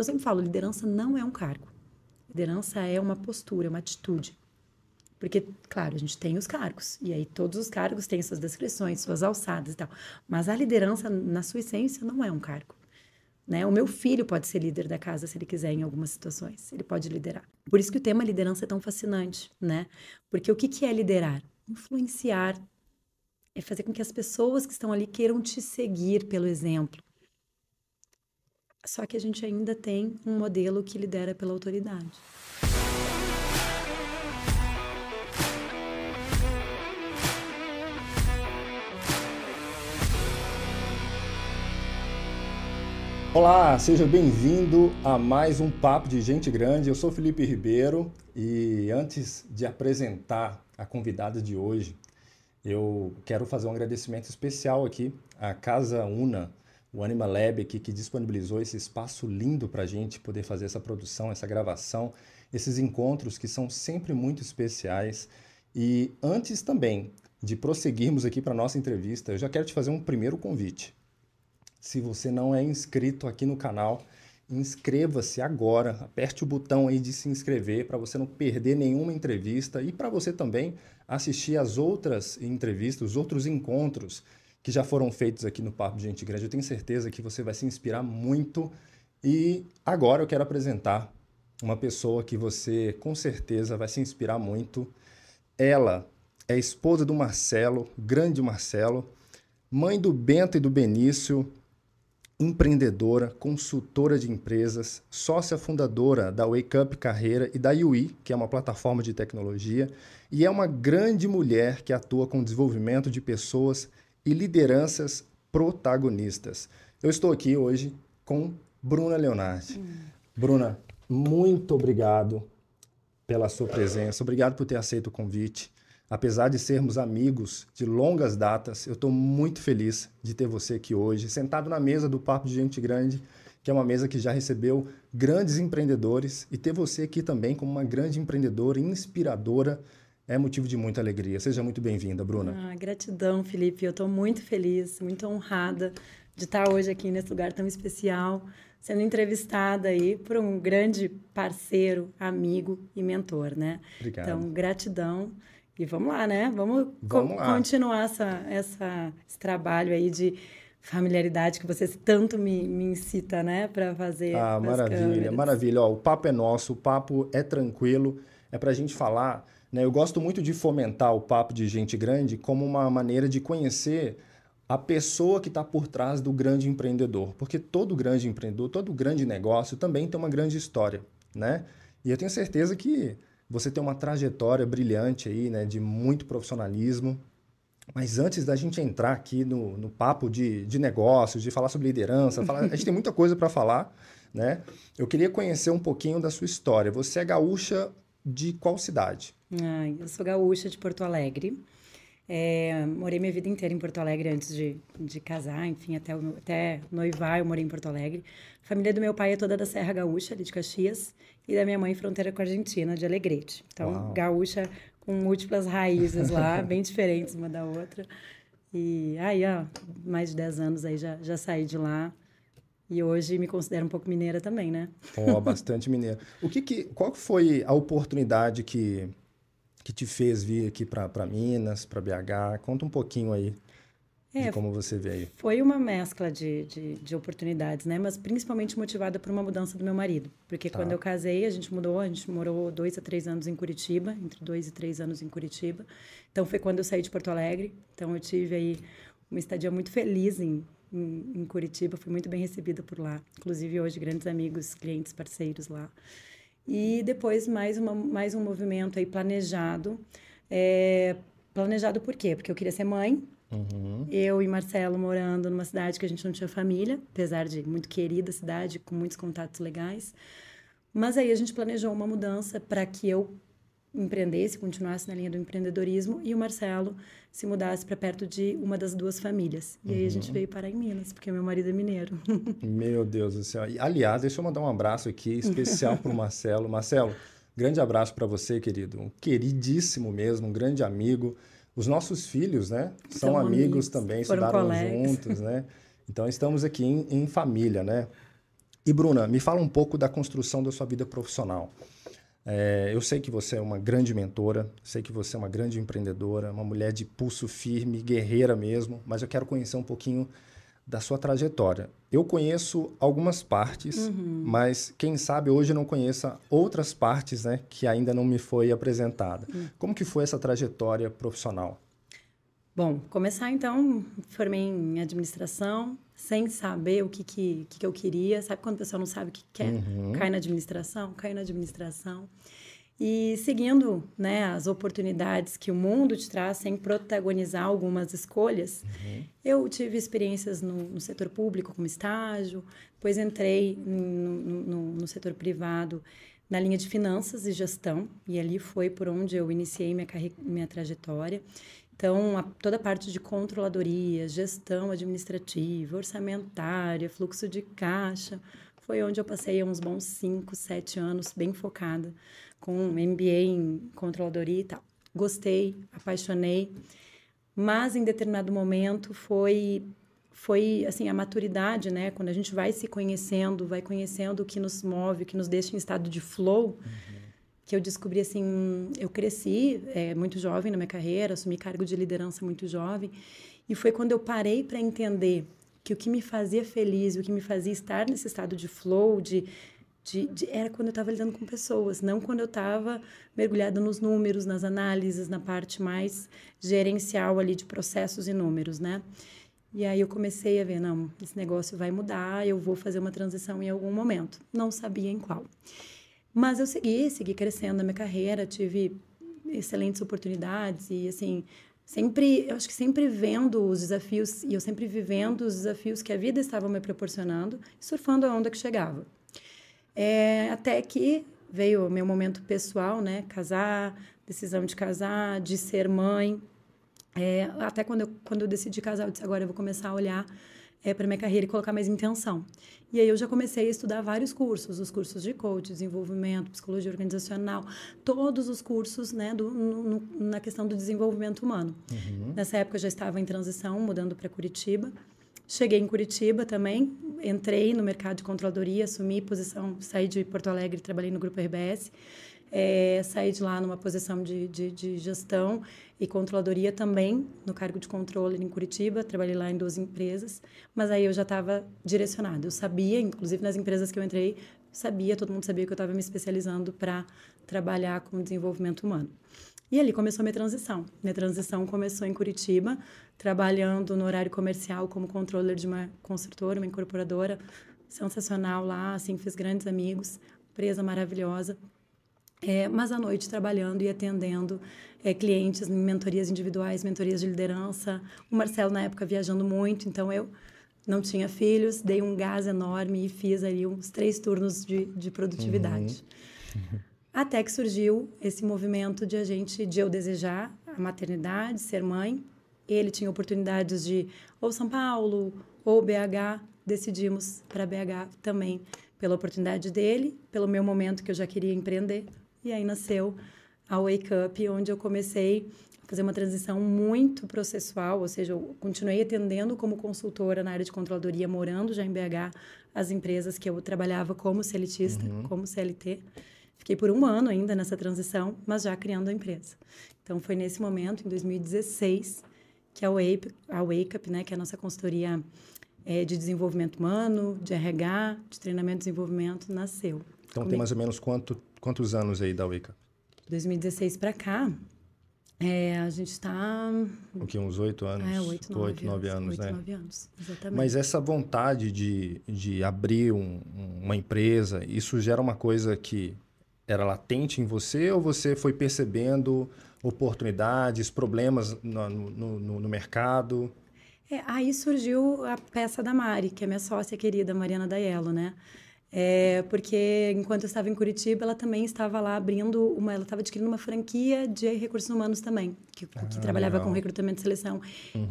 Então, eu sempre falo, liderança não é um cargo. Liderança é uma postura, uma atitude. Porque, claro, a gente tem os cargos. E aí todos os cargos têm suas descrições, suas alçadas e tal. Mas a liderança, na sua essência, não é um cargo. Né? O meu filho pode ser líder da casa se ele quiser em algumas situações. Ele pode liderar. Por isso que o tema liderança é tão fascinante, né? Porque o que é liderar? Influenciar. É fazer com que as pessoas que estão ali queiram te seguir pelo exemplo. Só que a gente ainda tem um modelo que lidera pela autoridade. Olá, seja bem-vindo a mais um Papo de Gente Grande. Eu sou Felipe Ribeiro e antes de apresentar a convidada de hoje, eu quero fazer um agradecimento especial aqui à Casa Una, o Anima Lab aqui, que disponibilizou esse espaço lindo para a gente poder fazer essa produção, essa gravação, esses encontros que são sempre muito especiais. E antes também de prosseguirmos aqui para a nossa entrevista, eu já quero te fazer um primeiro convite. Se você não é inscrito aqui no canal, inscreva-se agora, aperte o botão aí de se inscrever para você não perder nenhuma entrevista e para você também assistir as outras entrevistas, os outros encontros que já foram feitos aqui no Papo de Gente Grande. Eu tenho certeza que você vai se inspirar muito e agora eu quero apresentar uma pessoa que você com certeza vai se inspirar muito. Ela é esposa do Marcelo, grande Marcelo, mãe do Bento e do Benício, empreendedora, consultora de empresas, sócia fundadora da Wake Up Carreira e da UI, que é uma plataforma de tecnologia, e é uma grande mulher que atua com o desenvolvimento de pessoas e lideranças protagonistas. Eu estou aqui hoje com Bruna Leonardi. Bruna, muito obrigado pela sua presença, obrigado por ter aceito o convite. Apesar de sermos amigos de longas datas, eu estou muito feliz de ter você aqui hoje, sentado na mesa do Papo de Gente Grande, que é uma mesa que já recebeu grandes empreendedores, e ter você aqui também como uma grande empreendedora, inspiradora, é motivo de muita alegria. Seja muito bem-vinda, Bruna. Gratidão, Felipe. Eu estou muito feliz, muito honrada de estar hoje aqui nesse lugar tão especial, sendo entrevistada aí por um grande parceiro, amigo e mentor, né? Obrigado. Então, gratidão. E vamos lá, né? Vamos lá. continuar esse trabalho aí de familiaridade que você tanto me incita, né? Para fazer Ah, maravilha, maravilha. Ó, o papo é nosso, o papo é tranquilo, é para a gente falar, né? Eu gosto muito de fomentar o Papo de Gente Grande como uma maneira de conhecer a pessoa que está por trás do grande empreendedor. Porque todo grande empreendedor, todo grande negócio também tem uma grande história, né? E eu tenho certeza que você tem uma trajetória brilhante aí, né, de muito profissionalismo. Mas antes da gente entrar aqui no papo de negócios, de falar sobre liderança, a gente tem muita coisa para falar, né? Eu queria conhecer um pouquinho da sua história. Você é gaúcha de qual cidade? Eu sou gaúcha de Porto Alegre. Morei minha vida inteira em Porto Alegre antes de casar, enfim, até noivar eu morei em Porto Alegre. A família do meu pai é toda da Serra Gaúcha, ali de Caxias, e da minha mãe fronteira com a Argentina, de Alegrete. Então, Uau. Gaúcha com múltiplas raízes lá, bem diferentes uma da outra. E aí, ó, mais de 10 anos aí já saí de lá. E hoje me considero um pouco mineira também, né? Ó, bastante mineiro. Qual foi a oportunidade que te fez vir aqui para Minas, para BH? Conta um pouquinho aí de como você veio. Foi uma mescla de oportunidades, né? Mas principalmente motivada por uma mudança do meu marido. Porque quando eu casei, a gente morou 2 a 3 anos em Curitiba, entre 2 e 3 anos em Curitiba. Então foi quando eu saí de Porto Alegre. Então eu tive aí uma estadia muito feliz em Curitiba, fui muito bem recebida por lá. Inclusive hoje, grandes amigos, clientes, parceiros lá. E depois mais um movimento aí planejado. Planejado por quê? Porque eu queria ser mãe. Eu e Marcelo morando numa cidade que a gente não tinha família, apesar de muito querida cidade, com muitos contatos legais. Mas aí a gente planejou uma mudança para que eu empreendesse, continuasse na linha do empreendedorismo e o Marcelo se mudasse para perto de uma das duas famílias. E aí a gente veio parar em Minas, porque meu marido é mineiro. Meu Deus do céu. E, aliás, deixa eu mandar um abraço aqui especial para o Marcelo. Marcelo, grande abraço para você, querido. Um queridíssimo mesmo, um grande amigo. Os nossos filhos, né? São amigos também, foram estudaram colegas. juntos, né? Então, estamos aqui em família, né? E Bruna, me fala um pouco da construção da sua vida profissional. Eu sei que você é uma grande mentora, sei que você é uma grande empreendedora, uma mulher de pulso firme, guerreira mesmo, mas eu quero conhecer um pouquinho da sua trajetória. Eu conheço algumas partes, mas quem sabe hoje eu não conheça outras partes, né, que ainda não me foi apresentada. Como que foi essa trajetória profissional? Bom, começar então, formei em administração, sem saber o que eu queria. Sabe quando a pessoa não sabe o que quer? Cai na administração, cai na administração. E seguindo, né, as oportunidades que o mundo te traz, sem protagonizar algumas escolhas, eu tive experiências no setor público como estágio, depois entrei no setor privado na linha de finanças e gestão, e ali foi por onde eu iniciei minha trajetória. Então, toda a parte de controladoria, gestão administrativa, orçamentária, fluxo de caixa, foi onde eu passei uns bons 5, 7 anos bem focada, com MBA em controladoria e tal. Gostei, apaixonei, mas em determinado momento foi assim, a maturidade, né? Quando a gente vai se conhecendo, vai conhecendo o que nos move, o que nos deixa em estado de flow, que eu descobri assim, eu cresci muito jovem na minha carreira, assumi cargo de liderança muito jovem, e foi quando eu parei para entender que o que me fazia feliz, o que me fazia estar nesse estado de flow, era quando eu estava lidando com pessoas, não quando eu estava mergulhada nos números, nas análises, na parte mais gerencial ali de processos e números, né? E aí eu comecei a ver, não, esse negócio vai mudar, eu vou fazer uma transição em algum momento. Não sabia em qual. Mas eu segui crescendo na minha carreira, tive excelentes oportunidades e, assim, eu acho que sempre vendo os desafios, e eu sempre vivendo os desafios que a vida estava me proporcionando, surfando a onda que chegava. Até que veio o meu momento pessoal, né? Casar, decisão de casar, de ser mãe. Até quando eu decidi casar, eu disse, agora eu vou começar a olhar para minha carreira e colocar mais intenção. E aí eu já comecei a estudar vários cursos, os cursos de coach, desenvolvimento, psicologia organizacional, todos os cursos, né, na questão do desenvolvimento humano. Nessa época eu já estava em transição, mudando para Curitiba. Cheguei em Curitiba também, entrei no mercado de controladoria, assumi posição, saí de Porto Alegre, trabalhei no Grupo RBS, saí de lá numa posição de gestão e controladoria também, no cargo de controller em Curitiba, trabalhei lá em 2 empresas, mas aí eu já estava direcionada. Eu sabia, inclusive nas empresas que eu entrei, todo mundo sabia que eu estava me especializando para trabalhar com desenvolvimento humano. E ali começou a minha transição. Minha transição começou em Curitiba, trabalhando no horário comercial como controller de uma construtora, uma incorporadora, sensacional lá, assim, fiz grandes amigos, empresa maravilhosa. Mas à noite trabalhando e atendendo clientes em mentorias individuais, mentorias de liderança. O Marcelo, na época, viajando muito, então eu não tinha filhos, dei um gás enorme e fiz ali uns 3 turnos de produtividade. Até que surgiu esse movimento de eu desejar a maternidade, ser mãe. Ele tinha oportunidades de ou São Paulo ou BH. Decidimos para BH também, pela oportunidade dele, pelo meu momento que eu já queria empreender. E aí nasceu a Wake Up, onde eu comecei a fazer uma transição muito processual, ou seja, eu continuei atendendo como consultora na área de controladoria, morando já em BH, as empresas que eu trabalhava como seletista, como CLT. Fiquei por 1 ano ainda nessa transição, mas já criando a empresa. Então, foi nesse momento, em 2016, que a Wake Up, né, que é a nossa consultoria de desenvolvimento humano, de RH, de treinamento e desenvolvimento, nasceu. Então, tem mais ou menos quantos anos aí da Wake Up? 2016 para cá, a gente está... O que, uns 8 anos? 8, 9 anos, né? 8, 9 anos, exatamente. Mas essa vontade de abrir uma empresa, isso já era uma coisa que era latente em você ou você foi percebendo oportunidades, problemas no mercado? Aí surgiu a peça da Mari, que é minha sócia querida, Mariana Daiello, né? Porque enquanto eu estava em Curitiba, ela também estava lá ela estava adquirindo uma franquia de recursos humanos também, que trabalhava legal. com recrutamento e seleção.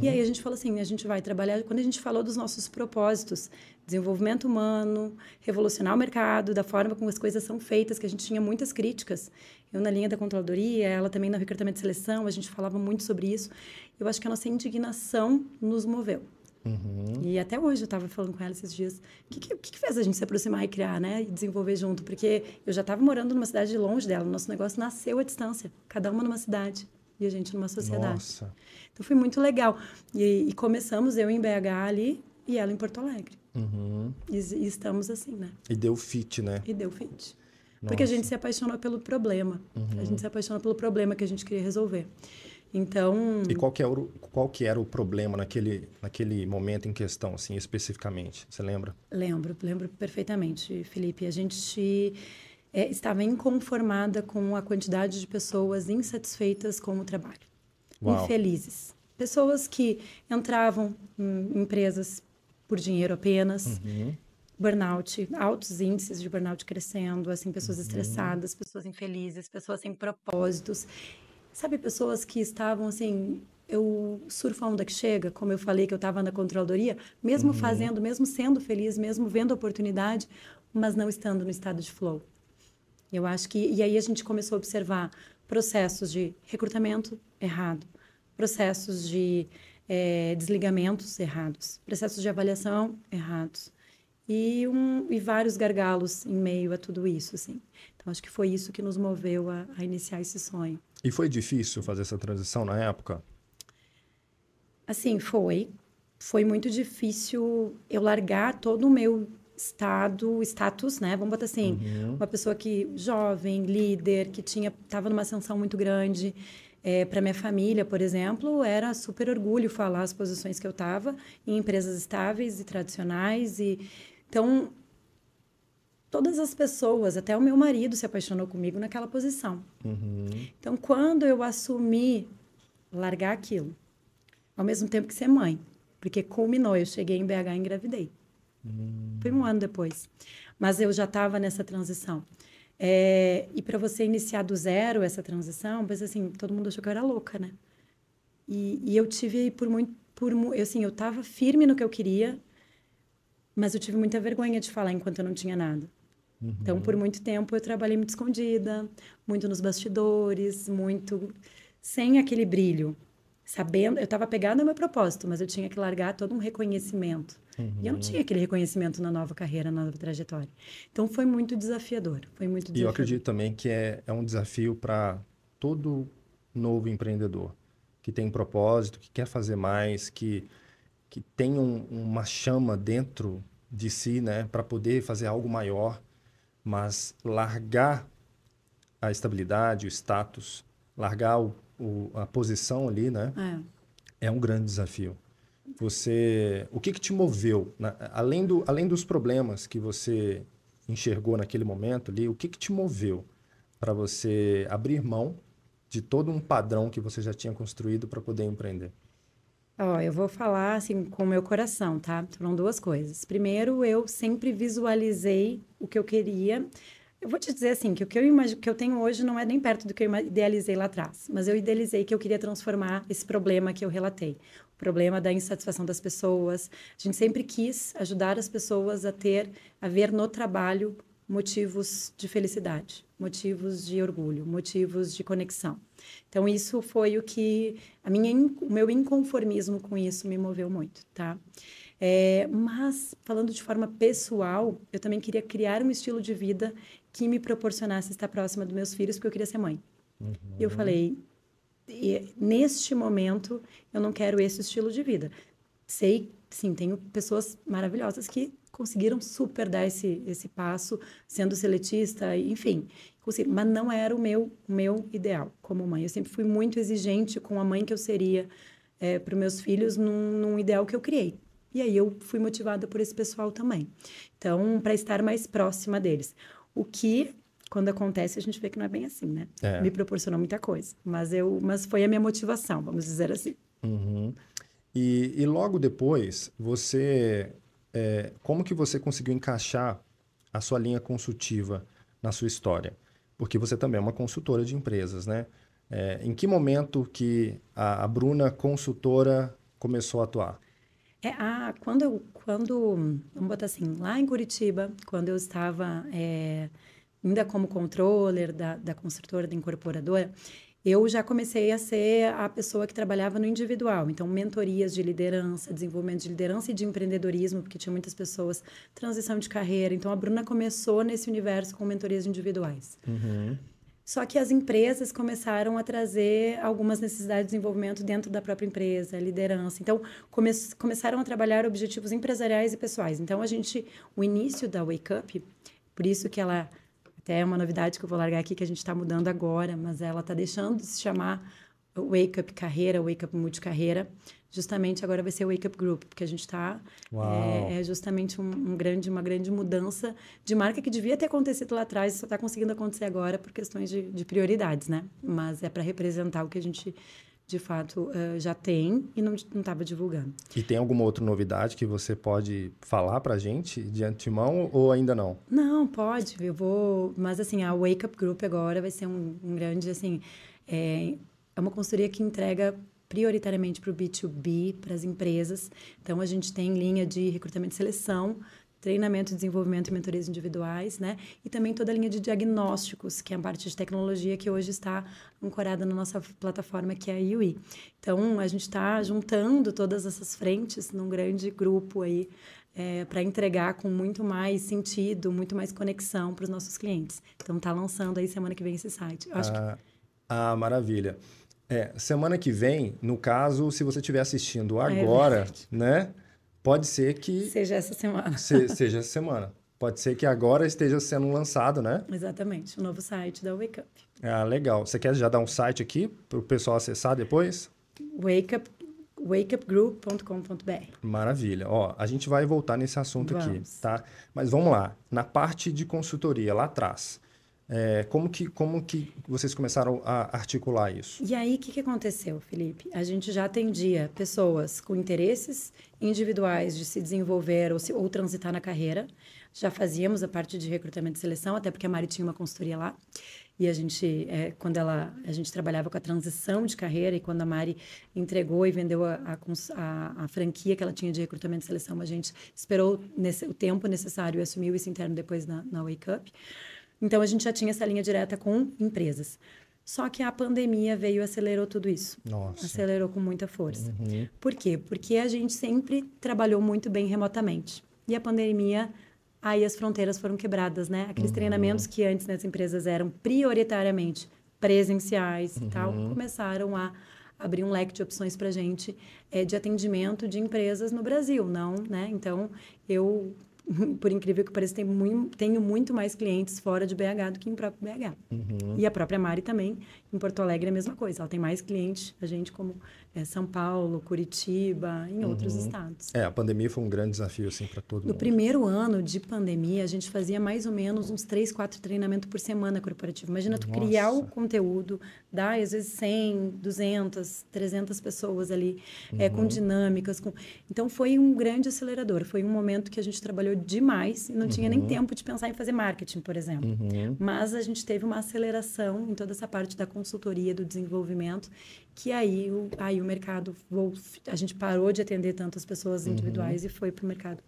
E aí a gente falou assim, a gente vai trabalhar, quando a gente falou dos nossos propósitos, desenvolvimento humano, revolucionar o mercado, da forma como as coisas são feitas, que a gente tinha muitas críticas. Eu na linha da controladoria, ela também no recrutamento e seleção, a gente falava muito sobre isso. Eu acho que a nossa indignação nos moveu. E até hoje eu estava falando com ela esses dias, o que fez a gente se aproximar e criar, né? E desenvolver junto? Porque eu já estava morando numa cidade longe dela, o nosso negócio nasceu à distância, cada uma numa cidade e a gente numa sociedade. Nossa. Então foi muito legal. E começamos eu em BH ali e ela em Porto Alegre. E estamos assim, né? E deu fit, né? E deu fit. Porque a gente se apaixonou pelo problema. A gente se apaixonou pelo problema que a gente queria resolver. Então... E qual que era o problema naquele momento em questão, assim, especificamente? Você lembra? Lembro perfeitamente, Felipe. A gente estava inconformada com a quantidade de pessoas insatisfeitas com o trabalho. Uau. Infelizes. Pessoas que entravam em empresas por dinheiro apenas, burnout, altos índices de burnout crescendo, assim, pessoas estressadas, pessoas infelizes, pessoas sem propósitos. Sabe, pessoas que estavam assim, eu surfo a onda que chega, como eu falei que eu estava na controladoria, mesmo fazendo, mesmo sendo feliz, mesmo vendo a oportunidade, mas não estando no estado de flow. Eu acho que... E aí a gente começou a observar processos de recrutamento errado, processos de desligamentos errados, processos de avaliação errados e vários gargalos em meio a tudo isso, assim. Então, acho que foi isso que nos moveu a iniciar esse sonho. E foi difícil fazer essa transição na época? Assim, foi. Foi muito difícil eu largar todo o meu status, né? Vamos botar assim, uma pessoa que jovem, líder, que estava numa ascensão muito grande. Para minha família, por exemplo, era super orgulho falar as posições que eu estava em empresas estáveis e tradicionais. Então, todas as pessoas, até o meu marido se apaixonou comigo naquela posição. Então, quando eu assumi largar aquilo, ao mesmo tempo que ser mãe, porque culminou, eu cheguei em BH e engravidei. Foi 1 ano depois. Mas eu já estava nessa transição. E para você iniciar do zero essa transição, mas assim, todo mundo achou que eu era louca, né? E eu tive eu estava firme no que eu queria, mas eu tive muita vergonha de falar enquanto eu não tinha nada. Então, por muito tempo, eu trabalhei muito escondida, muito nos bastidores, muito sem aquele brilho. Sabendo, eu estava pegada ao meu propósito, mas eu tinha que largar todo um reconhecimento. E eu não tinha aquele reconhecimento na nova carreira, na nova trajetória. Então, foi muito desafiador. E eu acredito também que é um desafio para todo novo empreendedor que tem propósito, que quer fazer mais, que tem uma chama dentro de si, né, para poder fazer algo maior, mas largar a estabilidade, o status, largar a posição ali, né, é um grande desafio. O que te moveu, além dos problemas que você enxergou naquele momento ali, o que te moveu para você abrir mão de todo um padrão que você já tinha construído para poder empreender? Eu vou falar assim com o meu coração, tá? Foram 2 coisas. Primeiro, eu sempre visualizei o que eu queria. Eu vou te dizer assim, que o que eu tenho hoje não é nem perto do que eu idealizei lá atrás, mas eu idealizei que eu queria transformar esse problema que eu relatei, o problema da insatisfação das pessoas. A gente sempre quis ajudar as pessoas a ver no trabalho motivos de felicidade, motivos de orgulho, motivos de conexão. Então, isso foi o meu inconformismo com isso me moveu muito, tá? Mas, falando de forma pessoal, eu também queria criar um estilo de vida que me proporcionasse estar próxima dos meus filhos, porque eu queria ser mãe. E eu falei, neste momento, eu não quero esse estilo de vida. Sei, sim, tenho pessoas maravilhosas que conseguiram super dar esse passo, sendo seletista, enfim. Mas não era o meu ideal como mãe. Eu sempre fui muito exigente com a mãe que eu seria para os meus filhos num ideal que eu criei. E aí eu fui motivada por esse pessoal também. Então, para estar mais próxima deles. O que, quando acontece, a gente vê que não é bem assim, né? Me proporcionou muita coisa. Mas foi a minha motivação, vamos dizer assim. E logo depois, como que você conseguiu encaixar a sua linha consultiva na sua história? Porque você também é uma consultora de empresas, né? Em que momento que a Bruna consultora começou a atuar? Vamos botar assim, lá em Curitiba, quando eu estava ainda como controller da construtora, da incorporadora, eu já comecei a ser a pessoa que trabalhava no individual. Então, mentorias de liderança, desenvolvimento de liderança e de empreendedorismo, porque tinha muitas pessoas, transição de carreira. Então, a Bruna começou nesse universo com mentorias individuais. Só que as empresas começaram a trazer algumas necessidades de desenvolvimento dentro da própria empresa, liderança. Então, começaram a trabalhar objetivos empresariais e pessoais. Então, o início da Wake Up, por isso que ela, até é uma novidade que eu vou largar aqui, que a gente está mudando agora, mas ela está deixando de se chamar Wake Up Carreira, Wake Up Multicarreira. Justamente agora vai ser o Wake Up Group, porque a gente está... É justamente uma grande mudança de marca que devia ter acontecido lá atrás, só está conseguindo acontecer agora por questões de prioridades, né? Mas é para representar o que a gente, de fato, já tem e não estava divulgando. E tem alguma outra novidade que você pode falar para a gente de antemão ou ainda não? Não, pode. Eu vou... Mas, assim, a Wake Up Group agora vai ser um grande, assim... É uma consultoria que entrega prioritariamente para o B2B, para as empresas. Então, a gente tem linha de recrutamento e seleção, treinamento, desenvolvimento e mentorias individuais, né? E também toda a linha de diagnósticos, que é a parte de tecnologia que hoje está ancorada na nossa plataforma, que é a UI. Então, a gente está juntando todas essas frentes num grande grupo aí, para entregar com muito mais sentido, muito mais conexão para os nossos clientes. Então, está lançando aí semana que vem esse site. Eu acho maravilha. Semana que vem, no caso, se você estiver assistindo agora, né? Pode ser que... Seja essa semana. Seja essa semana. Pode ser que agora esteja sendo lançado, né? Exatamente. O novo site da Wake Up. Legal. Você quer já dar um site aqui para o pessoal acessar depois? wakeupgroup.com.br. Maravilha. Ó, a gente vai voltar nesse assunto aqui, tá? Mas vamos lá. Na parte de consultoria, lá atrás... Como que vocês começaram a articular isso? E aí, o que aconteceu, Felipe? A gente já atendia pessoas com interesses individuais de se desenvolver ou transitar na carreira. Já fazíamos a parte de recrutamento e seleção, até porque a Mari tinha uma consultoria lá. E a gente, a gente trabalhava com a transição de carreira, e quando a Mari entregou e vendeu a franquia que ela tinha de recrutamento e seleção, a gente esperou o tempo necessário e assumiu isso interno depois na Wake Up. Então, a gente já tinha essa linha direta com empresas. Só que a pandemia veio e acelerou tudo isso. Nossa. Acelerou com muita força. Por quê? Porque a gente sempre trabalhou muito bem remotamente. E a pandemia, aí as fronteiras foram quebradas, né? Aqueles treinamentos que antes nas empresas eram prioritariamente presenciais e tal, começaram a abrir um leque de opções para a gente de atendimento de empresas no Brasil, não, né? Então, por incrível que pareça, tenho muito mais clientes fora de BH do que em próprio BH. E a própria Mari também, em Porto Alegre, é a mesma coisa. Ela tem mais clientes, a gente, como São Paulo, Curitiba, em outros estados. A pandemia foi um grande desafio, assim, para todo mundo. No primeiro ano de pandemia, a gente fazia mais ou menos uns 3, 4 treinamentos por semana corporativo. Imagina tu criar o conteúdo, dar, às vezes, 100, 200, 300 pessoas ali, com dinâmicas. Então, foi um grande acelerador. Foi um momento que a gente trabalhou demais e não tinha nem tempo de pensar em fazer marketing, por exemplo. Mas a gente teve uma aceleração em toda essa parte da consultoria, do desenvolvimento, que aí o mercado... A gente parou de atender tantas pessoas individuais e foi para o mercado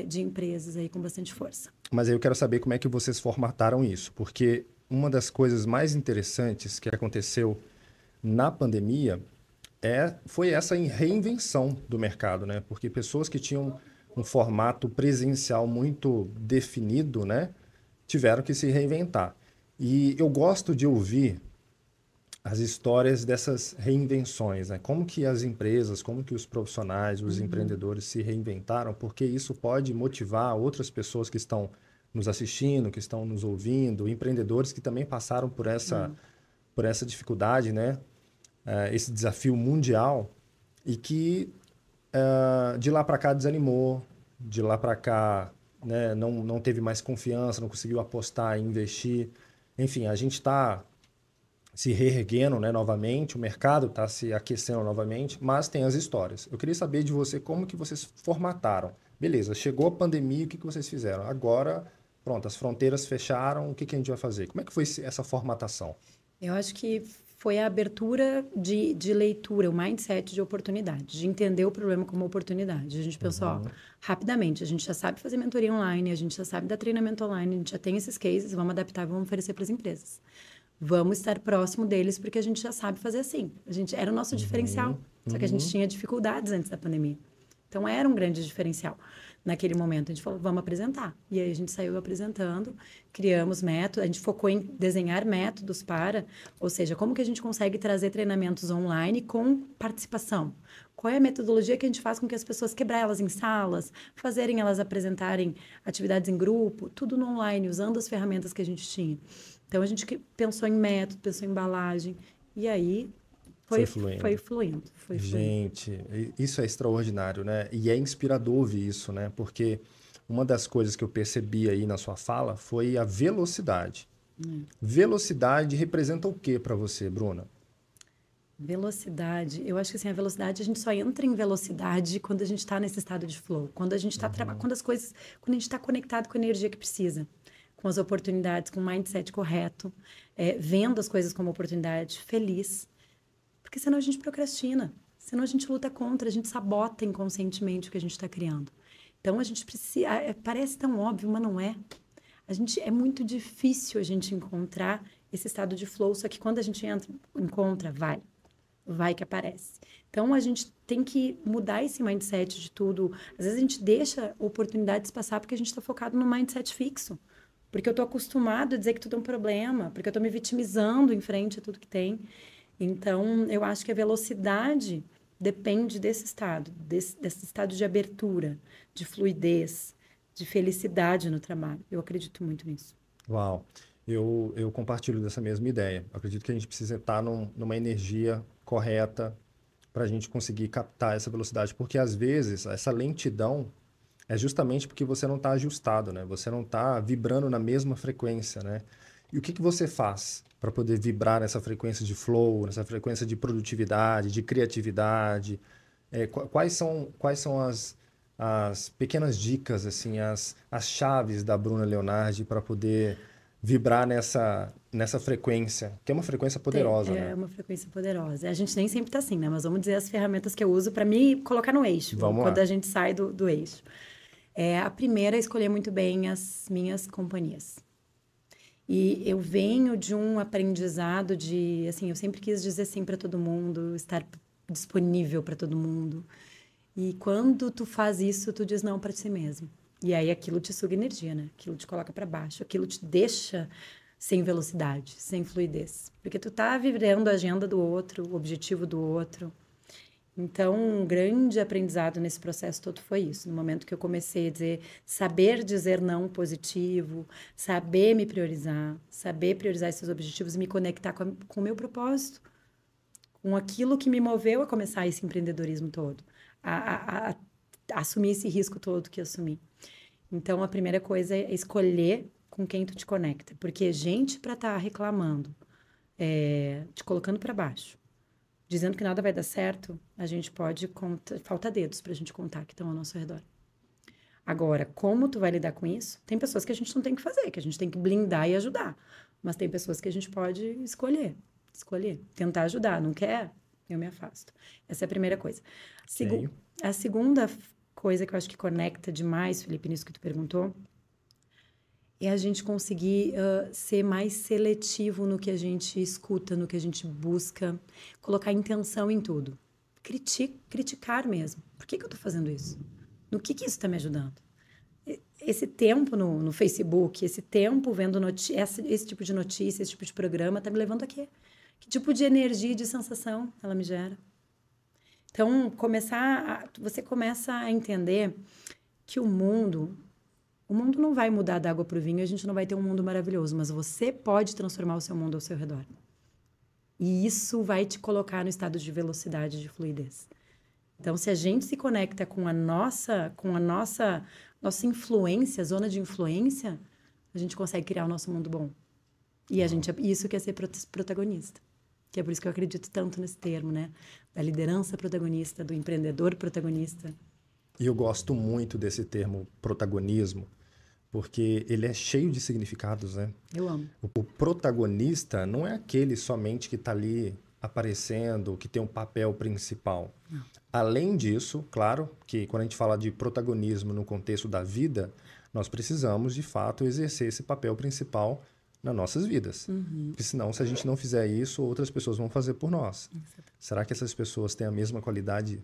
de empresas aí com bastante força. Mas aí eu quero saber como é que vocês formataram isso, porque uma das coisas mais interessantes que aconteceu na pandemia foi essa reinvenção do mercado, né? Porque pessoas que tinham um formato presencial muito definido, né, tiveram que se reinventar. E eu gosto de ouvir as histórias dessas reinvenções, né? Como que as empresas, como que os profissionais, os empreendedores se reinventaram, porque isso pode motivar outras pessoas que estão nos assistindo, que estão nos ouvindo, empreendedores que também passaram por essa dificuldade, né? Esse desafio mundial e que de lá para cá desanimou, de lá para cá, né, não teve mais confiança, não conseguiu apostar e investir. Enfim, a gente está se reerguendo, né, novamente, o mercado está se aquecendo novamente, mas tem as histórias. Eu queria saber de você como que vocês formataram. Beleza, chegou a pandemia, o que vocês fizeram? Agora, pronto, as fronteiras fecharam, o que a gente vai fazer? Como é que foi essa formatação? Eu acho que foi a abertura de leitura, o mindset de oportunidade, de entender o problema como oportunidade. A gente pensou, rapidamente, a gente já sabe fazer mentoria online, a gente já sabe dar treinamento online, a gente já tem esses cases, vamos adaptar e vamos oferecer para as empresas. Vamos estar próximo deles porque a gente já sabe fazer assim. Era o nosso diferencial. Só que a gente tinha dificuldades antes da pandemia. Então, era um grande diferencial naquele momento. A gente falou, vamos apresentar. E aí, a gente saiu apresentando, criamos métodos, a gente focou em desenhar métodos ou seja, como que a gente consegue trazer treinamentos online com participação? Qual é a metodologia que a gente faz com que as pessoas quebrar elas em salas, fazerem elas apresentarem atividades em grupo, tudo no online, usando as ferramentas que a gente tinha. Então, a gente pensou em método, pensou em embalagem, e aí foi fluindo. Gente, isso é extraordinário, né? E é inspirador ouvir isso, né? Porque uma das coisas que eu percebi aí na sua fala foi a velocidade. Velocidade representa o que para você, Bruna? Velocidade, eu acho que assim, a velocidade, a gente só entra em velocidade quando a gente está nesse estado de flow, quando a gente está quando a gente está conectado com a energia que precisa, com as oportunidades, com o mindset correto, vendo as coisas como oportunidade, feliz, porque senão a gente procrastina, senão a gente luta contra, a gente sabota inconscientemente o que a gente está criando. Então a gente precisa, parece tão óbvio, mas não é. É muito difícil a gente encontrar esse estado de flow, só que quando a gente encontra, vai que aparece. Então, a gente tem que mudar esse mindset de tudo. Às vezes, a gente deixa oportunidades passar porque a gente está focado no mindset fixo. Porque eu estou acostumado a dizer que tudo é um problema, porque eu estou me vitimizando em frente a tudo que tem. Então, eu acho que a velocidade depende desse estado, desse estado de abertura, de fluidez, de felicidade no trabalho. Eu acredito muito nisso. Uau! Eu compartilho dessa mesma ideia. Eu acredito que a gente precisa estar numa energia correta para a gente conseguir captar essa velocidade, porque às vezes essa lentidão é justamente porque você não está ajustado, né? Você não está vibrando na mesma frequência, né? E o que você faz para poder vibrar nessa frequência de flow, nessa frequência de produtividade, de criatividade? Quais são as pequenas dicas, assim, as chaves da Bruna Leonardi para poder vibrar nessa frequência, que é uma frequência poderosa, né? É uma frequência poderosa. A gente nem sempre está assim, né? Mas vamos dizer as ferramentas que eu uso para me colocar no eixo, quando a gente sai do eixo. A primeira é escolher muito bem as minhas companhias. E eu venho de um aprendizado de, assim, eu sempre quis dizer sim para todo mundo, estar disponível para todo mundo. E quando tu faz isso, tu diz não para si mesmo. E aí aquilo te suga energia, né? Aquilo te coloca para baixo, aquilo te deixa sem velocidade, sem fluidez. Porque tu tá vivendo a agenda do outro, o objetivo do outro. Então, um grande aprendizado nesse processo todo foi isso. No momento que eu comecei a saber dizer não positivo, saber me priorizar, saber priorizar esses objetivos e me conectar com o meu propósito, com aquilo que me moveu a começar esse empreendedorismo todo, a assumir esse risco todo que eu assumi. Então, a primeira coisa é escolher com quem tu te conecta. Porque gente para estar reclamando, te colocando para baixo, dizendo que nada vai dar certo, a gente pode falta dedos pra gente contar que estão ao nosso redor. Agora, como tu vai lidar com isso? Tem pessoas que a gente não tem que fazer, que a gente tem que blindar e ajudar. Mas tem pessoas que a gente pode escolher, tentar ajudar. Não quer? Eu me afasto. Essa é a primeira coisa. A segunda coisa que eu acho que conecta demais, Felipe, nisso que tu perguntou, é a gente conseguir ser mais seletivo no que a gente escuta, no que a gente busca, colocar intenção em tudo. Criticar mesmo. Por que eu estou fazendo isso? No que isso está me ajudando? Esse tempo no Facebook, esse tempo vendo esse tipo de notícia, esse tipo de programa, está me levando a quê? Que tipo de energia e de sensação ela me gera? Então, você começa a entender que o mundo não vai mudar da água para o vinho, a gente não vai ter um mundo maravilhoso, mas você pode transformar o seu mundo ao seu redor. E isso vai te colocar no estado de velocidade, de fluidez. Então, se a gente se conecta com a nossa influência, zona de influência, a gente consegue criar o nosso mundo bom. E isso que é ser protagonista. Que é por isso que eu acredito tanto nesse termo, né? Da liderança protagonista, do empreendedor protagonista. E eu gosto muito desse termo protagonismo, porque ele é cheio de significados, né? Eu amo. O protagonista não é aquele somente que está ali aparecendo, que tem um papel principal. Não. Além disso, claro, que quando a gente fala de protagonismo no contexto da vida, nós precisamos, de fato, exercer esse papel principal nas nossas vidas. Porque senão, se a gente não fizer isso, outras pessoas vão fazer por nós. Será que essas pessoas têm a mesma qualidade?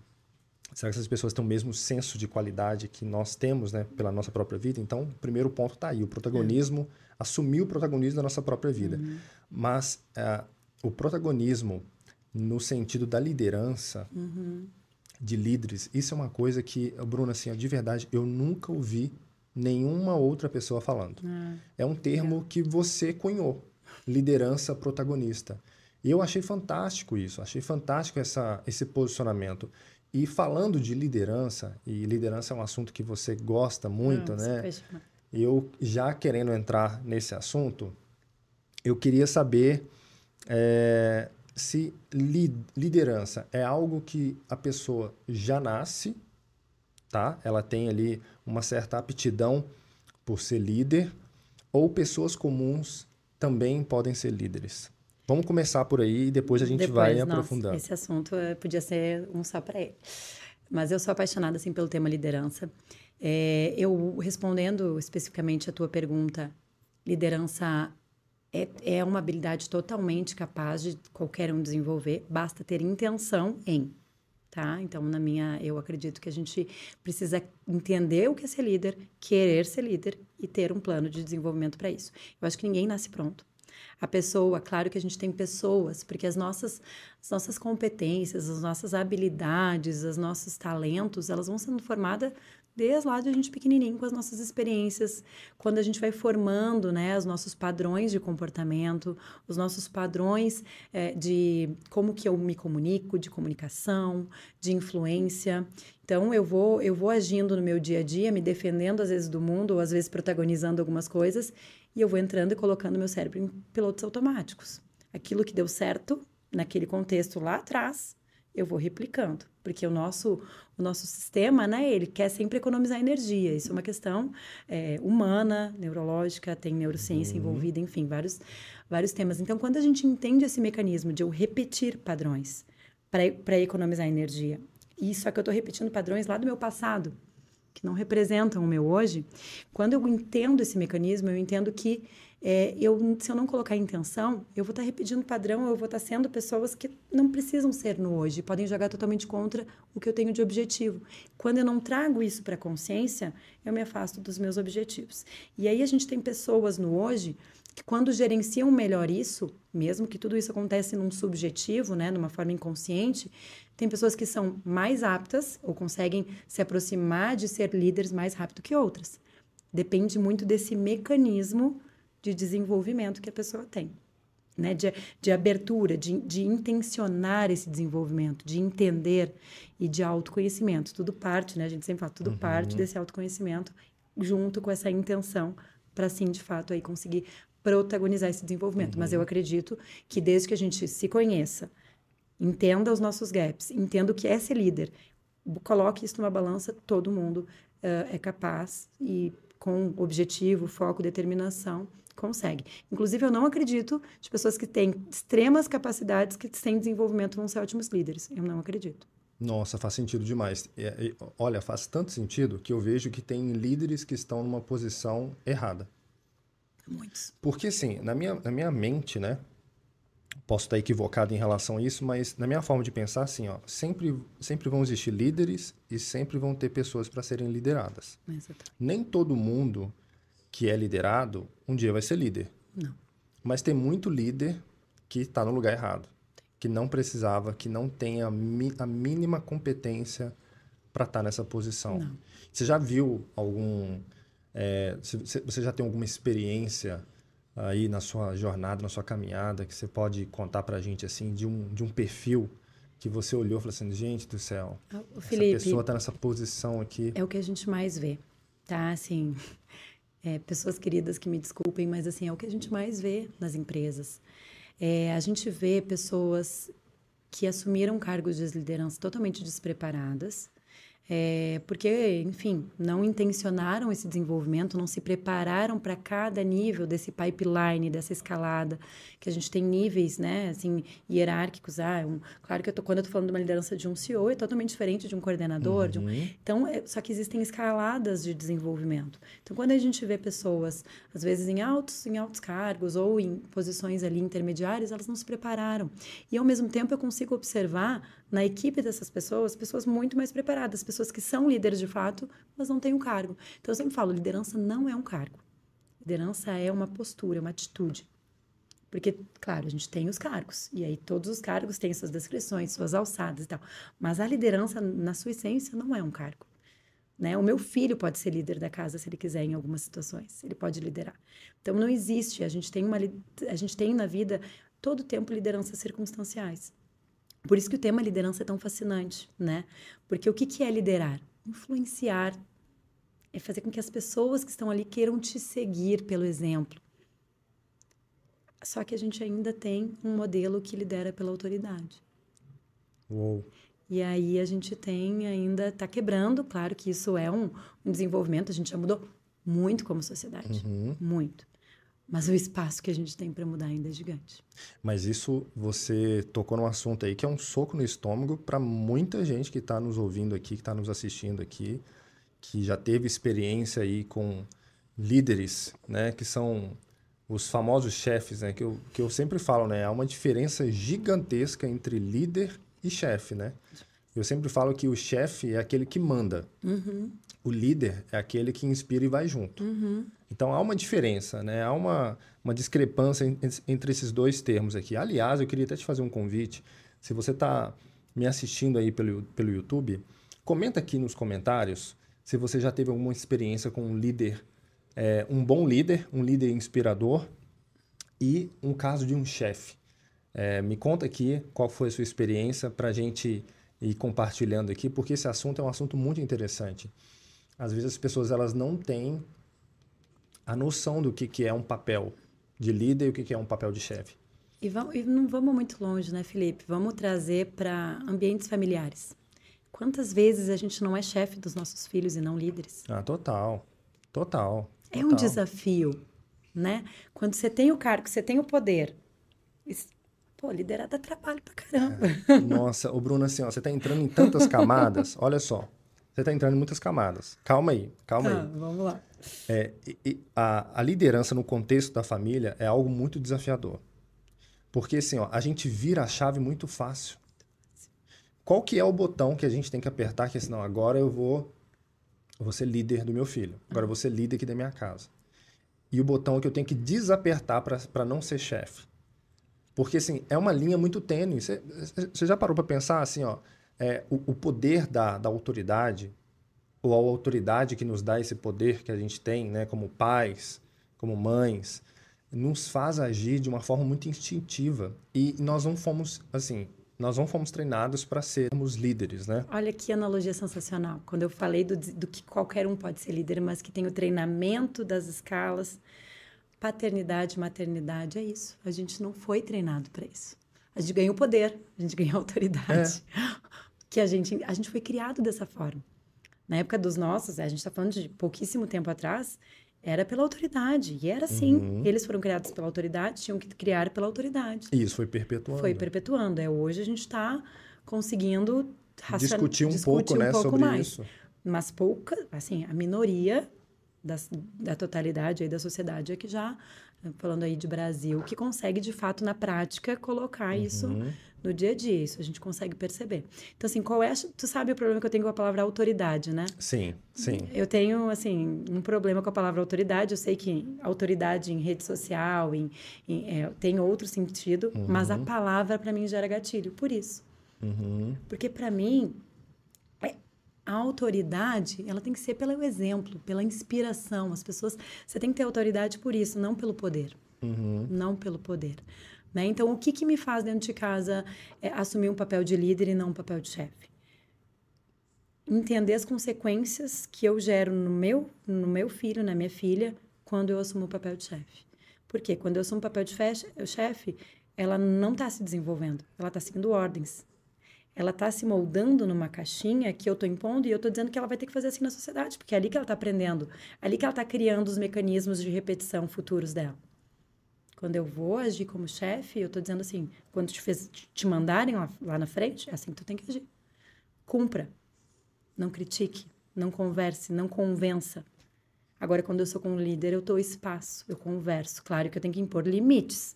Será que essas pessoas têm o mesmo senso de qualidade que nós temos, né, pela nossa própria vida? Então, o primeiro ponto está aí, o protagonismo, assumir o protagonismo da nossa própria vida. Mas o protagonismo no sentido da liderança, de líderes, isso é uma coisa que, Bruna, assim, de verdade, eu nunca ouvi nenhuma outra pessoa falando. É um termo que você cunhou, liderança protagonista. E eu achei fantástico isso, achei fantástico esse posicionamento. E falando de liderança, e liderança é um assunto que você gosta muito, né? Eu já querendo entrar nesse assunto, eu queria saber se liderança é algo que a pessoa já nasce, tá? Ela tem ali uma certa aptidão por ser líder, ou pessoas comuns também podem ser líderes. Vamos começar por aí e depois a gente vai aprofundando. Esse assunto podia ser um só para ele. Mas eu sou apaixonada assim, pelo tema liderança. Eu respondendo especificamente a tua pergunta, liderança é uma habilidade totalmente capaz de qualquer um desenvolver, basta ter intenção em, tá? Então, eu acredito que a gente precisa entender o que é ser líder, querer ser líder e ter um plano de desenvolvimento para isso. Eu acho que ninguém nasce pronto. A pessoa, claro que a gente tem pessoas, porque as nossas competências, as nossas habilidades, os nossos talentos, elas vão sendo formadas desde lá de a gente pequenininho, com as nossas experiências, quando a gente vai formando, né, os nossos padrões de comportamento, os nossos padrões de como que eu me comunico, de comunicação, de influência. Então, eu vou agindo no meu dia a dia, me defendendo às vezes do mundo, ou às vezes protagonizando algumas coisas, e eu vou entrando e colocando meu cérebro em pilotos automáticos. Aquilo que deu certo naquele contexto lá atrás, eu vou replicando, porque o nosso sistema, né, ele quer sempre economizar energia. Isso é uma questão humana, neurológica, tem neurociência envolvida, enfim, vários temas. Então, quando a gente entende esse mecanismo de eu repetir padrões para economizar energia, e só que eu estou repetindo padrões lá do meu passado, que não representam o meu hoje, quando eu entendo esse mecanismo, eu entendo que se eu não colocar intenção, eu vou estar repetindo padrão, eu vou estar sendo pessoas que não precisam ser no hoje, podem jogar totalmente contra o que eu tenho de objetivo. Quando eu não trago isso para a consciência, eu me afasto dos meus objetivos. E aí a gente tem pessoas no hoje que quando gerenciam melhor isso, mesmo que tudo isso acontece num subjetivo, né, numa forma inconsciente, tem pessoas que são mais aptas ou conseguem se aproximar de ser líderes mais rápido que outras. Depende muito desse mecanismo de desenvolvimento que a pessoa tem, né? De abertura, de intencionar esse desenvolvimento, de entender e de autoconhecimento. Tudo parte, né? A gente sempre fala, tudo parte desse autoconhecimento junto com essa intenção para, sim, de fato, aí conseguir protagonizar esse desenvolvimento. Mas eu acredito que desde que a gente se conheça, entenda os nossos gaps, entenda o que é ser líder, coloque isso numa balança, todo mundo é capaz e com objetivo, foco, determinação, consegue. Inclusive, eu não acredito de pessoas que têm extremas capacidades que sem desenvolvimento vão ser ótimos líderes. Eu não acredito. Nossa, faz sentido demais. Olha, faz tanto sentido que eu vejo que tem líderes que estão numa posição errada. Muitos. Porque, assim, na minha mente, né? Posso estar equivocado em relação a isso, mas na minha forma de pensar, assim, ó, sempre vão existir líderes e sempre vão ter pessoas para serem lideradas. Exatamente. Nem todo mundo que é liderado um dia vai ser líder. Não. Mas tem muito líder que está no lugar errado, que não precisava, que não tem a mínima competência para estar nessa posição. Não. Você já viu você já tem alguma experiência aí na sua jornada, na sua caminhada, que você pode contar pra gente, assim, de um perfil que você olhou e falou assim, gente do céu, Felipe, essa pessoa tá nessa posição aqui. É o que a gente mais vê, tá? Assim, pessoas queridas que me desculpem, mas assim, é o que a gente mais vê nas empresas. A gente vê pessoas que assumiram cargos de liderança totalmente despreparadas, Porque, enfim, não intencionaram esse desenvolvimento, não se prepararam para cada nível desse pipeline, dessa escalada, que a gente tem níveis, né, assim, hierárquicos. Claro que quando eu estou falando de uma liderança de um CEO, é totalmente diferente de um coordenador. Então, só que existem escaladas de desenvolvimento. Então, quando a gente vê pessoas, às vezes, em altos cargos ou em posições ali intermediárias, elas não se prepararam. E, ao mesmo tempo, eu consigo observar na equipe dessas pessoas muito mais preparadas, pessoas que são líderes de fato, mas não têm um cargo. Então, eu sempre falo, liderança não é um cargo. Liderança é uma postura, uma atitude. Porque, claro, a gente tem os cargos, e aí todos os cargos têm suas descrições, suas alçadas e tal. Mas a liderança, na sua essência, não é um cargo. Né? O meu filho pode ser líder da casa se ele quiser em algumas situações, ele pode liderar. Então, não existe, a gente tem na vida todo o tempo lideranças circunstanciais. Por isso que o tema liderança é tão fascinante, né? Porque o que é liderar? Influenciar, é fazer com que as pessoas que estão ali queiram te seguir pelo exemplo. Só que a gente ainda tem um modelo que lidera pela autoridade. Uou. E aí a gente está quebrando, claro que isso é um desenvolvimento, a gente já mudou muito como sociedade, muito. Mas o espaço que a gente tem para mudar ainda é gigante. Mas isso, você tocou num assunto aí que é um soco no estômago para muita gente que está nos ouvindo aqui, que está nos assistindo aqui, que já teve experiência aí com líderes, né, que são os famosos chefes, né, que eu sempre falo, né, há uma diferença gigantesca entre líder e chefe, né? Eu sempre falo que o chefe é aquele que manda. O líder é aquele que inspira e vai junto. Então, há uma diferença, né? Há uma discrepância entre esses dois termos aqui. Aliás, eu queria até te fazer um convite. Se você está me assistindo aí pelo YouTube, comenta aqui nos comentários se você já teve alguma experiência com um líder, um bom líder, um líder inspirador e um caso de um chefe. Me conta aqui qual foi a sua experiência para a gente ir compartilhando aqui, porque esse assunto é um assunto muito interessante. Às vezes as pessoas elas não têm a noção do que é um papel de líder e o que é um papel de chefe. E não vamos muito longe, né, Felipe? Vamos trazer para ambientes familiares. Quantas vezes a gente não é chefe dos nossos filhos e não líderes? Total. É um desafio, né? Quando você tem o cargo, você tem o poder. Liderar dá trabalho pra caramba. Nossa, ô Bruno, assim, ó, você tá entrando em tantas camadas, olha só. Você tá entrando em muitas camadas. Calma aí. Vamos lá. A liderança no contexto da família é algo muito desafiador. Porque, assim, ó, a gente vira a chave muito fácil. Qual que é o botão que a gente tem que apertar que, assim, não, agora eu vou ser líder do meu filho. Agora eu vou ser líder aqui da minha casa. E o botão que eu tenho que desapertar para não ser chefe. Porque, assim, é uma linha muito tênue. Você já parou para pensar, assim, ó, o poder da autoridade, ou a autoridade que nos dá esse poder que a gente tem, né, como pais, como mães, nos faz agir de uma forma muito instintiva. E nós não fomos treinados para sermos líderes, né? Olha que analogia sensacional. Quando eu falei do que qualquer um pode ser líder, mas que tem o treinamento das escalas, paternidade, maternidade, é isso. A gente não foi treinado para isso. A gente ganhou poder, a gente ganhou autoridade. Que a gente foi criado dessa forma. Na época dos nossos, a gente está falando de pouquíssimo tempo atrás, era pela autoridade. E era assim. Eles foram criados pela autoridade, tinham que criar pela autoridade. E isso foi perpetuando. Foi perpetuando. Hoje a gente está conseguindo discutir um pouco, né, sobre mais. isso. Mas a minoria da totalidade aí da sociedade é que já, falando aí de Brasil, que consegue de fato na prática colocar isso no dia a dia, isso a gente consegue perceber. Então, assim, tu sabe o problema que eu tenho com a palavra autoridade, né? Sim. Eu tenho, assim, um problema com a palavra autoridade, eu sei que autoridade em rede social, tem outro sentido, mas a palavra para mim gera gatilho, por isso. Porque para mim, a autoridade, ela tem que ser pelo exemplo, pela inspiração. Você tem que ter autoridade por isso, não pelo poder. Não pelo poder. Né? Então, o que me faz dentro de casa assumir um papel de líder e não um papel de chefe? Entender as consequências que eu gero no meu filho, na minha filha, quando eu assumo o papel de chefe. Por quê? Quando eu assumo o papel de chefe, ela não está se desenvolvendo, ela está seguindo ordens. ela tá se moldando numa caixinha que eu tô impondo e eu tô dizendo que ela vai ter que fazer assim na sociedade, porque é ali que ela tá aprendendo, é ali que ela tá criando os mecanismos de repetição futuros dela. Quando eu vou agir como chefe, eu tô dizendo assim, quando te mandarem lá na frente, é assim que tu tem que agir. Cumpra. Não critique, não converse, não convença. Agora, quando eu sou como líder, eu dou espaço, eu converso. Claro que eu tenho que impor limites.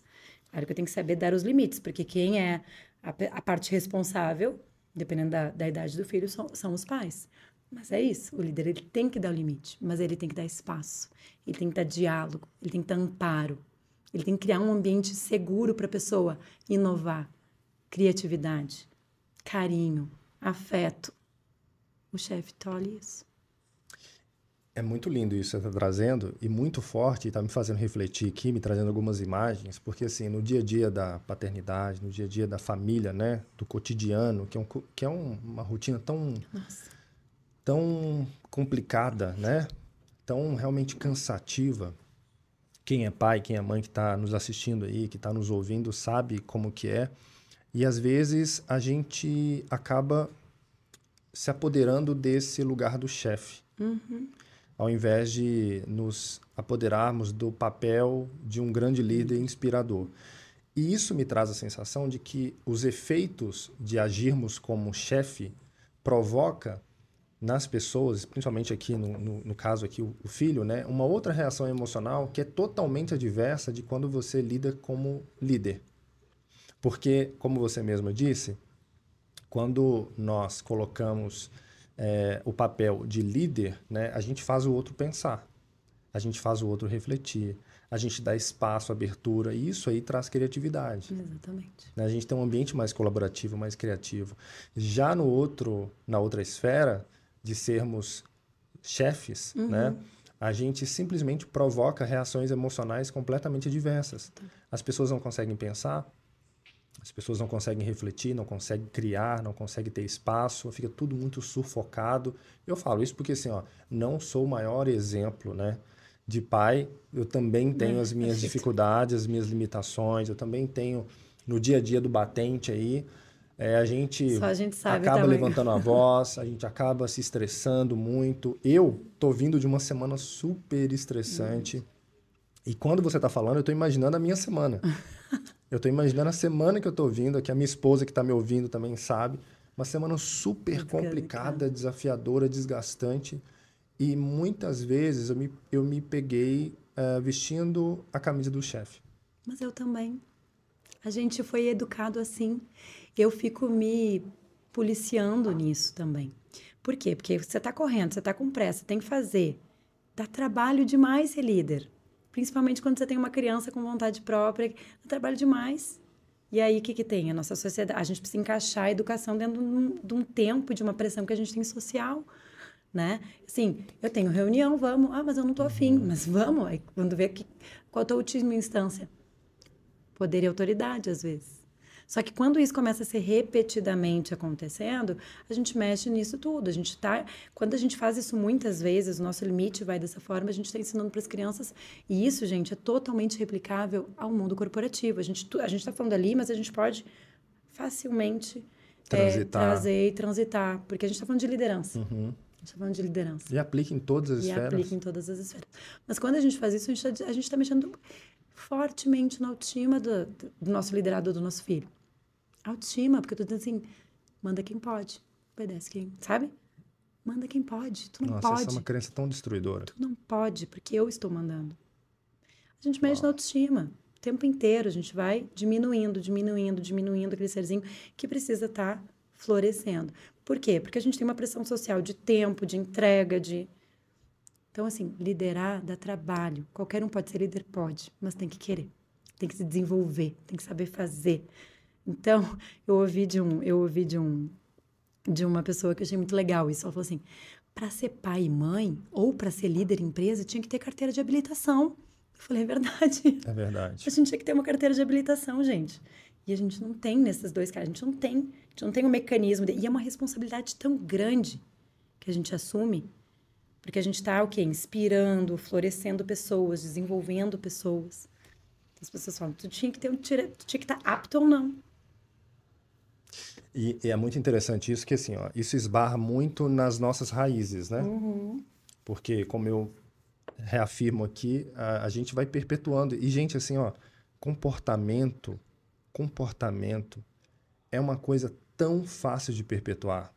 Claro que eu tenho que saber dar os limites, porque quem é a parte responsável, dependendo da idade do filho, são os pais. Mas é isso, o líder ele tem que dar o limite, mas ele tem que dar espaço, ele tem que dar diálogo, ele tem que dar amparo, ele tem que criar um ambiente seguro para a pessoa inovar, criatividade, carinho, afeto. O chefe tolhe isso. É muito lindo isso que você está trazendo e muito forte, e está me fazendo refletir aqui, me trazendo algumas imagens, porque assim, no dia a dia da paternidade, no dia a dia da família, né, do cotidiano, que é uma rotina Nossa. tão complicada, né, tão realmente cansativa. Quem é pai, quem é mãe que está nos assistindo aí, que está nos ouvindo, sabe como que é. E às vezes a gente acaba se apoderando desse lugar do chefe. Ao invés de nos apoderarmos do papel de um grande líder inspirador. E isso me traz a sensação de que os efeitos de agirmos como chefe provoca nas pessoas, principalmente aqui no caso aqui o filho, né, uma outra reação emocional que é totalmente adversa de quando você lida como líder. Porque, como você mesma disse, quando nós colocamos o papel de líder, né, a gente faz o outro pensar, a gente faz o outro refletir, a gente dá espaço, abertura, e isso aí traz criatividade. Exatamente. Né? A gente tem um ambiente mais colaborativo, mais criativo. Já na outra esfera, de sermos chefes, né, a gente simplesmente provoca reações emocionais completamente diversas. As pessoas não conseguem pensar, as pessoas não conseguem refletir, não conseguem criar, não conseguem ter espaço, fica tudo muito sufocado. Eu falo isso porque, assim, ó, não sou o maior exemplo, né, de pai. Eu também tenho as minhas dificuldades, as minhas limitações. Eu também tenho, no dia a dia do batente aí, a gente Só a gente sabe o acaba tamanho. levantando a voz, a gente acaba se estressando muito. Eu tô vindo de uma semana super estressante. E quando você tá falando, eu tô imaginando a minha semana. Eu tô imaginando a semana que eu tô vindo, que a minha esposa que tá me ouvindo também sabe. Uma semana super complicada, desafiadora, desgastante. E muitas vezes eu me peguei vestindo a camisa do chefe. Mas eu também. A gente foi educado assim. Eu fico me policiando nisso também. Por quê? Porque você tá correndo, você tá com pressa, tem que fazer. Dá trabalho demais ser líder. Principalmente quando você tem uma criança com vontade própria. Dá trabalho demais. E aí, o que que tem? A nossa sociedade... A gente precisa encaixar a educação dentro de um tempo, de uma pressão que a gente tem social, né? Assim, eu tenho reunião, vamos. Ah, mas eu não tô afim. Mas vamos. Aí, quando vê qual é a última instância? Poder e autoridade, às vezes. Só que quando isso começa a ser repetidamente acontecendo, a gente mexe nisso tudo. Quando a gente faz isso muitas vezes, o nosso limite vai dessa forma, a gente está ensinando para as crianças. E isso, gente, é totalmente replicável ao mundo corporativo. A gente está falando ali, mas a gente pode facilmente trazer e transitar, porque a gente está falando de liderança. A gente está falando de liderança. E aplica em todas as esferas. E aplica em todas as esferas. Mas quando a gente faz isso, a gente está mexendo fortemente na autoestima do nosso liderado, do nosso filho. Autoestima, porque eu tô dizendo assim, manda quem pode, obedece quem, sabe? Manda quem pode, tu não Nossa, pode. essa é uma crença tão destruidora. Tu não pode, porque eu estou mandando. A gente mexe na autoestima, o tempo inteiro, a gente vai diminuindo aquele serzinho que precisa estar florescendo. Por quê? Porque a gente tem uma pressão social de tempo, de entrega, Então, assim, liderar dá trabalho. Qualquer um pode ser líder? Pode, mas tem que querer. Tem que se desenvolver, tem que saber fazer. Então, eu ouvi de uma pessoa que eu achei muito legal isso. Ela falou assim, para ser pai e mãe, ou para ser líder em empresa, tinha que ter carteira de habilitação. Eu falei, é verdade. É verdade. A gente tinha que ter uma carteira de habilitação, gente. E a gente não tem nesses dois caras. A gente não tem um mecanismo. E é uma responsabilidade tão grande que a gente assume, porque a gente está, o quê? Inspirando, florescendo pessoas, desenvolvendo pessoas. As pessoas falam, tu tinha que estar apto ou não. E é muito interessante isso, que assim, ó, isso esbarra muito nas nossas raízes, né? Porque, como eu reafirmo aqui, a gente vai perpetuando. E, gente, assim, ó, comportamento é uma coisa tão fácil de perpetuar.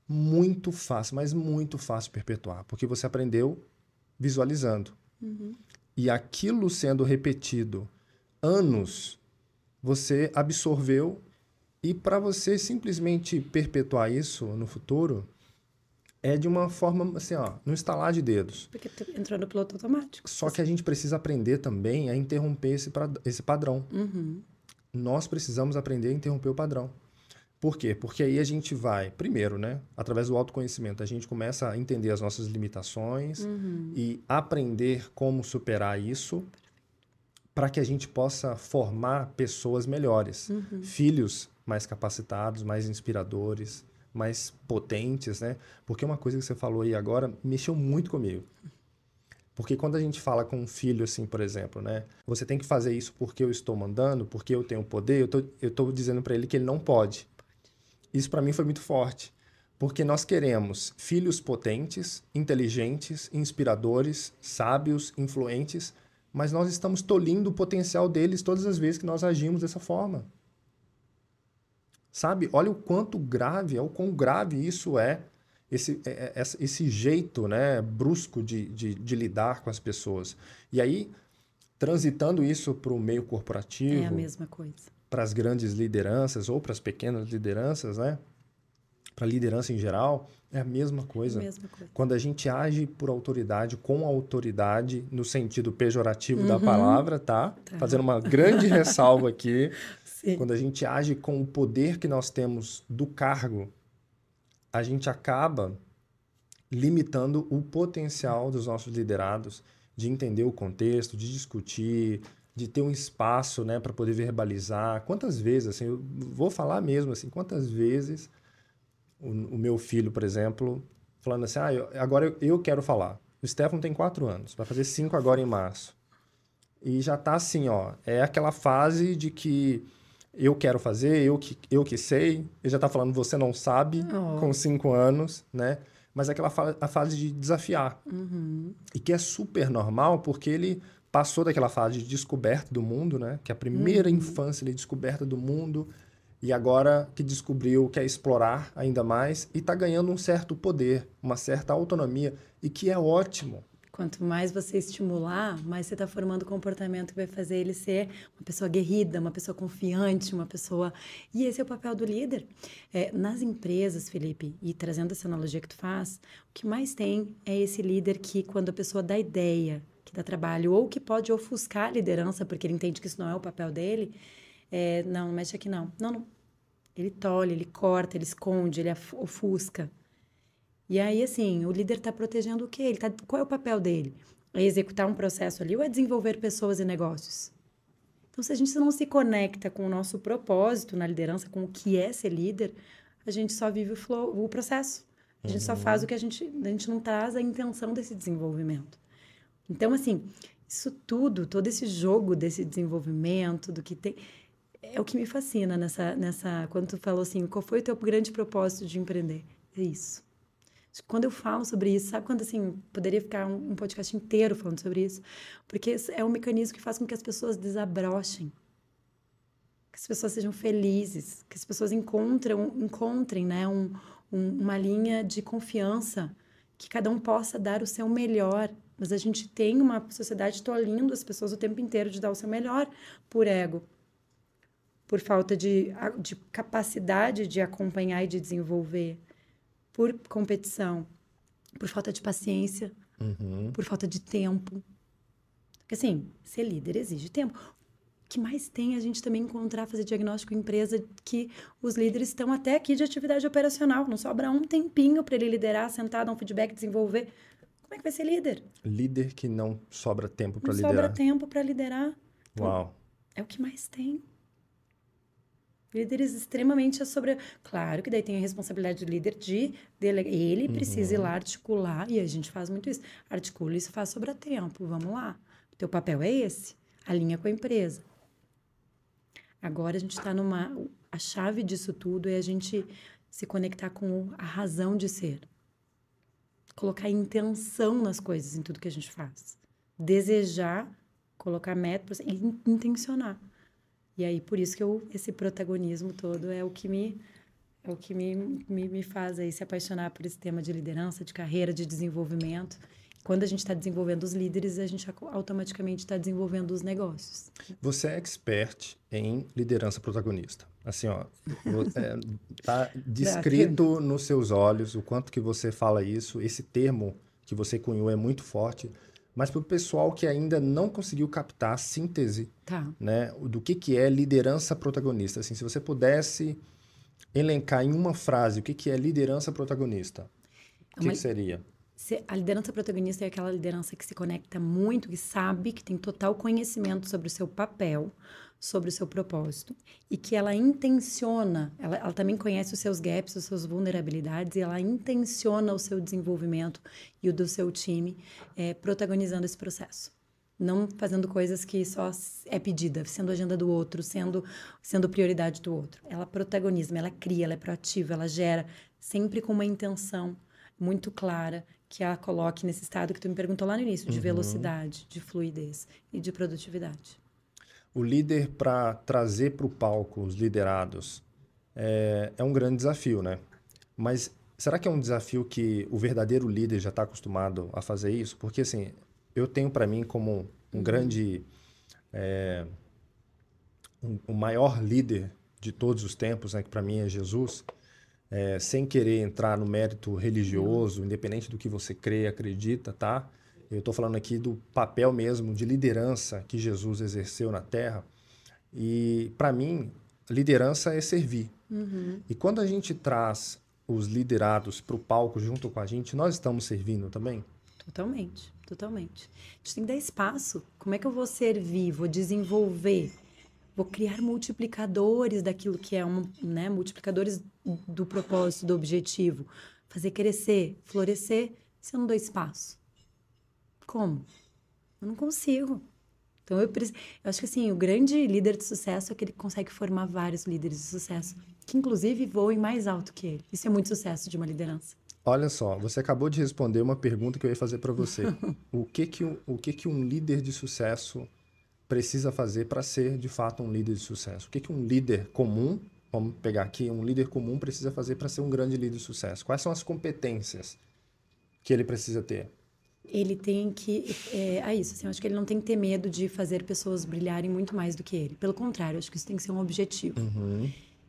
Muito fácil, mas muito fácil de perpetuar. Porque você aprendeu visualizando. E aquilo sendo repetido anos, você absorveu. E para você simplesmente perpetuar isso no futuro, é de uma forma, assim, ó, no estalar de dedos. Porque entrou no piloto automático. Só que a gente precisa aprender também a interromper esse padrão. Nós precisamos aprender a interromper o padrão. Por quê? Porque aí a gente vai, primeiro, né, através do autoconhecimento, a gente começa a entender as nossas limitações e aprender como superar isso para que a gente possa formar pessoas melhores, filhos mais capacitados, mais inspiradores, mais potentes, né? Porque uma coisa que você falou aí agora mexeu muito comigo. Porque quando a gente fala com um filho, assim, por exemplo, né? Você tem que fazer isso porque eu estou mandando, porque eu tenho poder, eu tô dizendo para ele que ele não pode. Isso para mim foi muito forte. Porque nós queremos filhos potentes, inteligentes, inspiradores, sábios, influentes, mas nós estamos tolhindo o potencial deles todas as vezes que nós agimos dessa forma. Sabe? Olha o quão grave isso é, esse jeito, né, brusco de lidar com as pessoas. E aí, transitando isso para o meio corporativo, É a mesma coisa. para as grandes lideranças ou para as pequenas lideranças, né? Para a liderança em geral, é a mesma coisa. É a mesma coisa. Quando a gente age por autoridade, com autoridade, no sentido pejorativo da palavra, tá? Fazendo uma grande ressalva aqui. Sim. Quando a gente age com o poder que nós temos do cargo, a gente acaba limitando o potencial dos nossos liderados de entender o contexto, de discutir, de ter um espaço, né, para poder verbalizar. Quantas vezes, assim, eu vou falar mesmo, assim, quantas vezes o meu filho, por exemplo, falando assim, agora eu quero falar. O Stefano tem 4 anos, vai fazer 5 agora em março. E já tá assim, ó, é aquela fase de que eu quero fazer, eu que sei. Ele já tá falando, você não sabe, com 5 anos, né? Mas é aquela a fase de desafiar. E que é super normal, porque ele passou daquela fase de descoberta do mundo, né? Que é a primeira infância, ele é descoberta do mundo. E agora que descobriu, quer explorar ainda mais e está ganhando um certo poder, uma certa autonomia, e que é ótimo. Quanto mais você estimular, mais você está formando comportamento que vai fazer ele ser uma pessoa aguerrida, uma pessoa confiante, uma pessoa... E esse é o papel do líder. Nas empresas, Felipe, e trazendo essa analogia que tu faz, o que mais tem é esse líder que, quando a pessoa dá ideia, que dá trabalho, ou que pode ofuscar a liderança, porque ele entende que isso não é o papel dele, não mexe aqui não. Não. Ele tolhe, ele corta, ele esconde, ele ofusca. E aí, assim, o líder está protegendo o quê? Qual é o papel dele? É executar um processo ali ou é desenvolver pessoas e negócios? Então, se a gente não se conecta com o nosso propósito na liderança, com o que é ser líder, a gente só vive o processo. A gente só faz o que a gente não traz a intenção desse desenvolvimento. Então, assim, isso tudo, todo esse jogo desse desenvolvimento, do que tem... É o que me fascina quando tu falou assim, qual foi o teu grande propósito de empreender? É isso. Quando eu falo sobre isso, sabe quando, assim, poderia ficar um podcast inteiro falando sobre isso? Porque é um mecanismo que faz com que as pessoas desabrochem, que as pessoas sejam felizes, que as pessoas encontrem, né, uma linha de confiança, que cada um possa dar o seu melhor. Mas a gente tem uma sociedade tolhindo as pessoas o tempo inteiro de dar o seu melhor por ego, por falta de capacidade de acompanhar e de desenvolver, por competição, por falta de paciência, por falta de tempo. Porque, assim, ser líder exige tempo. O que mais tem a gente também encontrar, fazer diagnóstico em empresa, que os líderes estão até aqui de atividade operacional. Não sobra um tempinho para ele liderar, sentar, dar um feedback, desenvolver. Como é que vai ser líder? Líder que não sobra tempo para liderar. Não sobra tempo para liderar. Então, Uau. É o que mais tem. Líderes extremamente sobre... Claro que daí tem a responsabilidade do líder de delegar. Ele precisa ir lá articular, e a gente faz muito isso. Articula isso, faz sobrar tempo. Vamos lá. O teu papel é esse. Alinha com a empresa. Agora a gente está numa... A chave disso tudo é a gente se conectar com a razão de ser. Colocar intenção nas coisas, em tudo que a gente faz. Desejar, colocar metas e intencionar. E aí, por isso que esse protagonismo todo é o que me faz aí se apaixonar por esse tema de liderança, de carreira, de desenvolvimento. Quando a gente está desenvolvendo os líderes, a gente automaticamente está desenvolvendo os negócios. Você é expert em liderança protagonista. Assim, ó, tá descrito nos seus olhos o quanto que você fala isso. Esse termo que você cunhou é muito forte. Mas para o pessoal que ainda não conseguiu captar a síntese, né, do que é liderança protagonista. Assim, se você pudesse elencar em uma frase o que é liderança protagonista, o que seria? A liderança protagonista é aquela liderança que se conecta muito, que sabe, que tem total conhecimento sobre o seu papel, sobre o seu propósito, e que ela intenciona, ela também conhece os seus gaps, as suas vulnerabilidades, e ela intenciona o seu desenvolvimento e o do seu time, protagonizando esse processo. Não fazendo coisas que só é pedida, sendo agenda do outro, sendo prioridade do outro. Ela protagoniza, ela cria, ela é proativa, ela gera, sempre com uma intenção muito clara, que a coloque nesse estado que tu me perguntou lá no início, de velocidade, de fluidez e de produtividade. O líder, para trazer para o palco os liderados, é um grande desafio, né? Mas será que é um desafio que o verdadeiro líder já está acostumado a fazer isso? Porque, assim, eu tenho para mim como um grande... o maior líder de todos os tempos, né, que para mim é Jesus, sem querer entrar no mérito religioso, independente do que você crê, acredita, tá? Eu estou falando aqui do papel mesmo de liderança que Jesus exerceu na Terra. E, para mim, liderança é servir. E quando a gente traz os liderados para o palco junto com a gente, nós estamos servindo também? Totalmente, totalmente. A gente tem que dar espaço. Como é que eu vou servir, vou desenvolver, vou criar multiplicadores daquilo que é multiplicadores do propósito, do objetivo, fazer crescer, florescer, se eu não dou espaço? Como? Eu não consigo. Então, eu acho que assim, o grande líder de sucesso é aquele que consegue formar vários líderes de sucesso, que inclusive voem mais alto que ele. Isso é muito sucesso de uma liderança. Olha só, você acabou de responder uma pergunta que eu ia fazer para você. O que um líder de sucesso precisa fazer para ser, de fato, um líder de sucesso? O que um líder comum, vamos pegar aqui, um líder comum precisa fazer para ser um grande líder de sucesso? Quais são as competências que ele precisa ter? Ele tem que... isso, assim, eu acho que ele não tem que ter medo de fazer pessoas brilharem muito mais do que ele. Pelo contrário, eu acho que isso tem que ser um objetivo.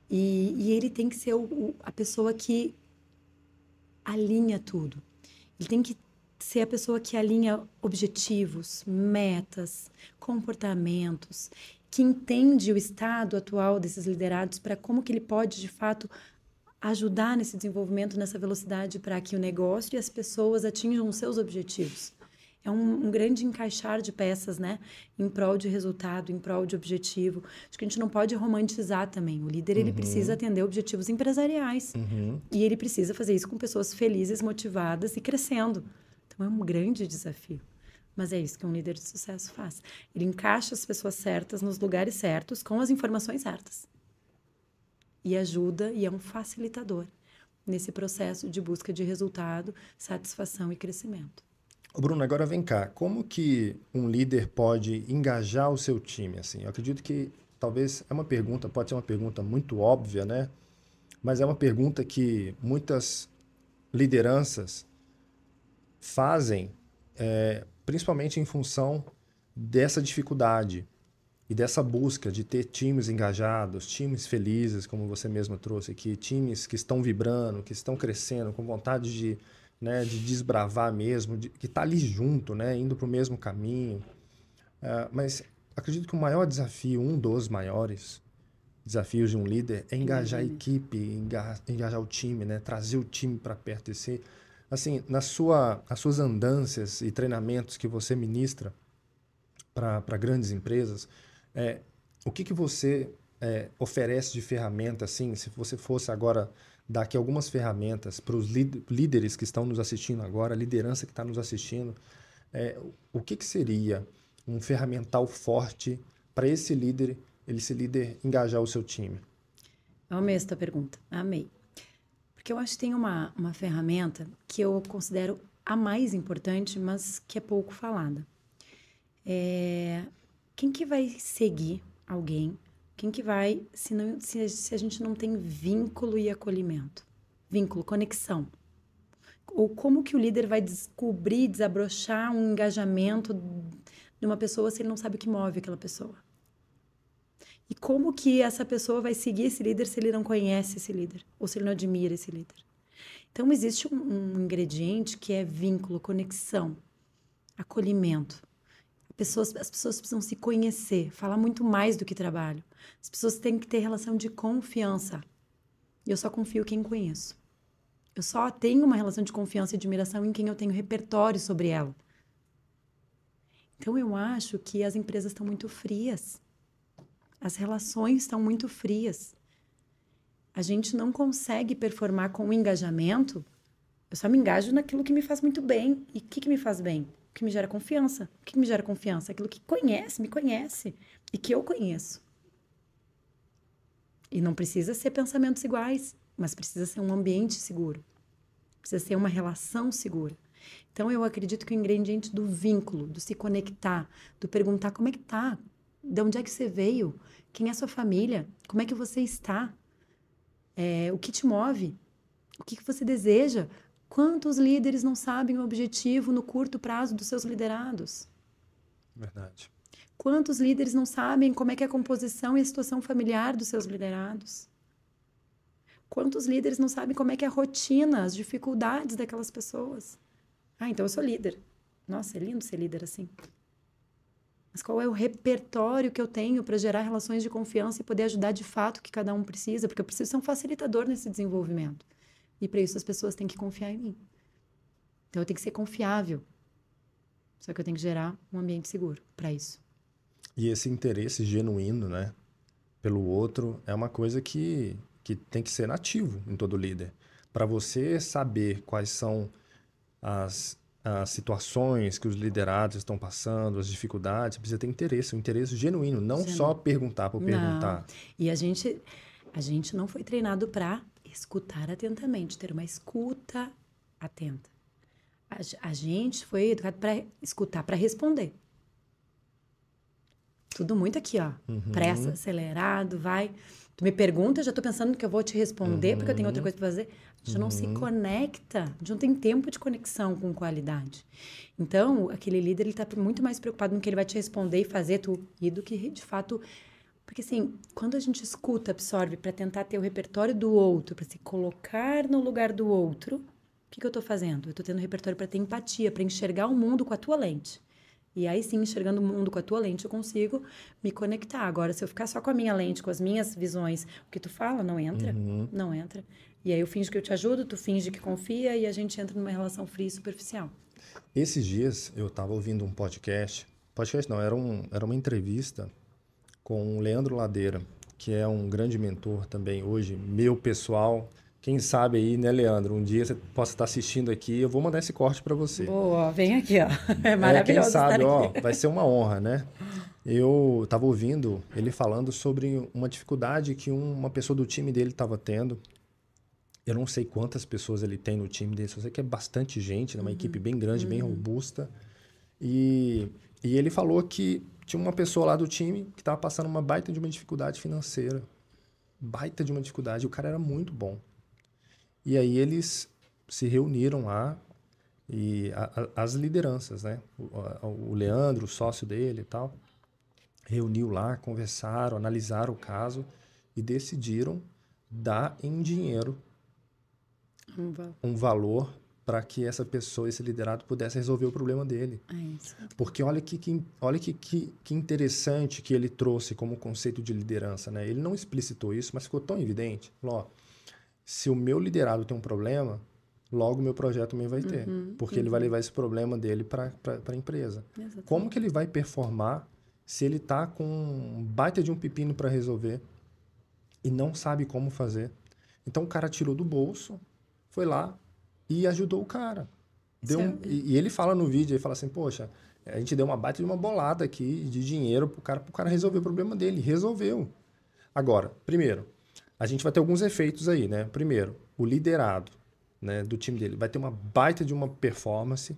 E ele tem que ser a pessoa que alinha tudo. Ele tem que ser a pessoa que alinha objetivos, metas, comportamentos, que entende o estado atual desses liderados para como que ele pode, de fato, ajudar nesse desenvolvimento, nessa velocidade, para que o negócio e as pessoas atinjam os seus objetivos. É um grande encaixar de peças, né? Em prol de resultado, em prol de objetivo. Acho que a gente não pode romantizar também. O líder, ele precisa atender objetivos empresariais. E ele precisa fazer isso com pessoas felizes, motivadas e crescendo. Então, é um grande desafio. Mas é isso que um líder de sucesso faz. Ele encaixa as pessoas certas nos lugares certos, com as informações certas. E ajuda, e é um facilitador nesse processo de busca de resultado, satisfação e crescimento. Bruno, agora vem cá. Como que um líder pode engajar o seu time? Assim, eu acredito que talvez pode ser uma pergunta muito óbvia, né? Mas é uma pergunta que muitas lideranças fazem, principalmente em função dessa dificuldade e dessa busca de ter times engajados, times felizes, como você mesmo trouxe aqui, times que estão vibrando, que estão crescendo, com vontade de desbravar mesmo, que está ali junto, né, indo para o mesmo caminho. Mas acredito que o maior desafio, um dos maiores desafios de um líder é engajar a equipe, engajar o time, né, trazer o time para perto de si. Assim, as suas andanças e treinamentos que você ministra para grandes empresas, o que você oferece de ferramenta, assim, se você fosse agora dar aqui algumas ferramentas para os líderes que estão nos assistindo agora, a liderança que está nos assistindo, o que seria um ferramental forte para esse líder esse líder engajar o seu time? Eu amei essa tua pergunta, amei. Porque eu acho que tem uma ferramenta que eu considero a mais importante, mas que é pouco falada. Quem que vai seguir alguém? Quem que vai, se a gente não tem vínculo e acolhimento? Vínculo, conexão. Ou como que o líder vai descobrir, desabrochar um engajamento de uma pessoa se ele não sabe o que move aquela pessoa? E como que essa pessoa vai seguir esse líder se ele não conhece esse líder? Ou se ele não admira esse líder? Então, existe um ingrediente que é vínculo, conexão, acolhimento. As pessoas precisam se conhecer, falar muito mais do que trabalho. As pessoas têm que ter relação de confiança. E eu só confio em quem conheço. Eu só tenho uma relação de confiança e admiração em quem eu tenho repertório sobre ela. Então, eu acho que as empresas estão muito frias. As relações estão muito frias. A gente não consegue performar com o engajamento. Eu só me engajo naquilo que me faz muito bem. E o que me faz bem? O que me gera confiança. O que me gera confiança? Aquilo que me conhece e que eu conheço. E não precisa ser pensamentos iguais, mas precisa ser um ambiente seguro. Precisa ser uma relação segura. Então, eu acredito que o ingrediente do vínculo, do se conectar, do perguntar como é que tá, de onde é que você veio, quem é sua família, como é que você está, o que te move, o que você deseja. Quantos líderes não sabem o objetivo no curto prazo dos seus liderados? Verdade. Quantos líderes não sabem como é que é a composição e a situação familiar dos seus liderados? Quantos líderes não sabem como é que é a rotina, as dificuldades daquelas pessoas? Ah, então eu sou líder. Nossa, é lindo ser líder assim. Mas qual é o repertório que eu tenho para gerar relações de confiança e poder ajudar de fato o que cada um precisa? Porque eu preciso ser um facilitador nesse desenvolvimento. E para isso as pessoas têm que confiar em mim. Então eu tenho que ser confiável. Só que eu tenho que gerar um ambiente seguro para isso. E esse interesse genuíno, né, pelo outro é uma coisa que tem que ser nativo em todo líder. Para você saber quais são as situações que os liderados estão passando, as dificuldades, precisa ter interesse, um interesse genuíno, não só perguntar por perguntar. Não. E a gente não foi treinado para escutar atentamente, ter uma escuta atenta. A gente foi educado para escutar, para responder. Tudo muito aqui, ó. Pressa, acelerado, vai. Tu me pergunta, eu já tô pensando que eu vou te responder, porque eu tenho outra coisa para fazer. A gente não se conecta, a gente não tem tempo de conexão com qualidade. Então, aquele líder, ele tá muito mais preocupado no que ele vai te responder e fazer tu ir do que, de fato... Porque, assim, quando a gente escuta, absorve para tentar ter o repertório do outro, para se colocar no lugar do outro, o que eu tô fazendo? Eu tô tendo repertório para ter empatia, para enxergar o mundo com a tua lente. E aí sim, enxergando o mundo com a tua lente, eu consigo me conectar. Agora, se eu ficar só com a minha lente, com as minhas visões, o que tu fala não entra, não entra. E aí eu finjo que eu te ajudo, tu finge que confia e a gente entra numa relação fria e superficial. Esses dias eu estava ouvindo um podcast não, era uma entrevista com o Leandro Ladeira, que é um grande mentor também hoje, meu pessoal. Quem sabe aí, né, Leandro? Um dia você possa estar assistindo aqui, eu vou mandar esse corte para você. Boa, vem aqui, ó. É maravilhoso. Quem sabe, estar ó, aqui. vai ser uma honra, né? Eu estava ouvindo ele falando sobre uma dificuldade que uma pessoa do time dele estava tendo. Eu não sei quantas pessoas ele tem no time dele, só sei que é bastante gente, né? Uma equipe bem grande, bem robusta. E ele falou que tinha uma pessoa lá do time que estava passando uma baita de uma dificuldade financeira. Baita de uma dificuldade. E o cara era muito bom. E aí eles se reuniram lá, e as lideranças, né? O Leandro, o sócio dele e tal, reuniu lá, conversaram, analisaram o caso e decidiram dar em dinheiro um valor para que essa pessoa, esse liderado, pudesse resolver o problema dele. É isso. Porque olha que interessante que ele trouxe como conceito de liderança, né? Ele não explicitou isso, mas ficou tão evidente. Falou, ó, se o meu liderado tem um problema, logo o meu projeto também vai ter. Porque ele vai levar esse problema dele para a empresa. Exatamente. Como que ele vai performar se ele está com um baita de um pepino para resolver e não sabe como fazer? Então o cara tirou do bolso, foi lá e ajudou o cara. E ele fala no vídeo, ele fala assim, poxa, A gente deu uma baita de uma bolada aqui de dinheiro pro cara resolver o problema dele. Resolveu. Agora, primeiro, a gente vai ter alguns efeitos aí, né? Primeiro, o liderado, né, do time dele vai ter uma baita de uma performance,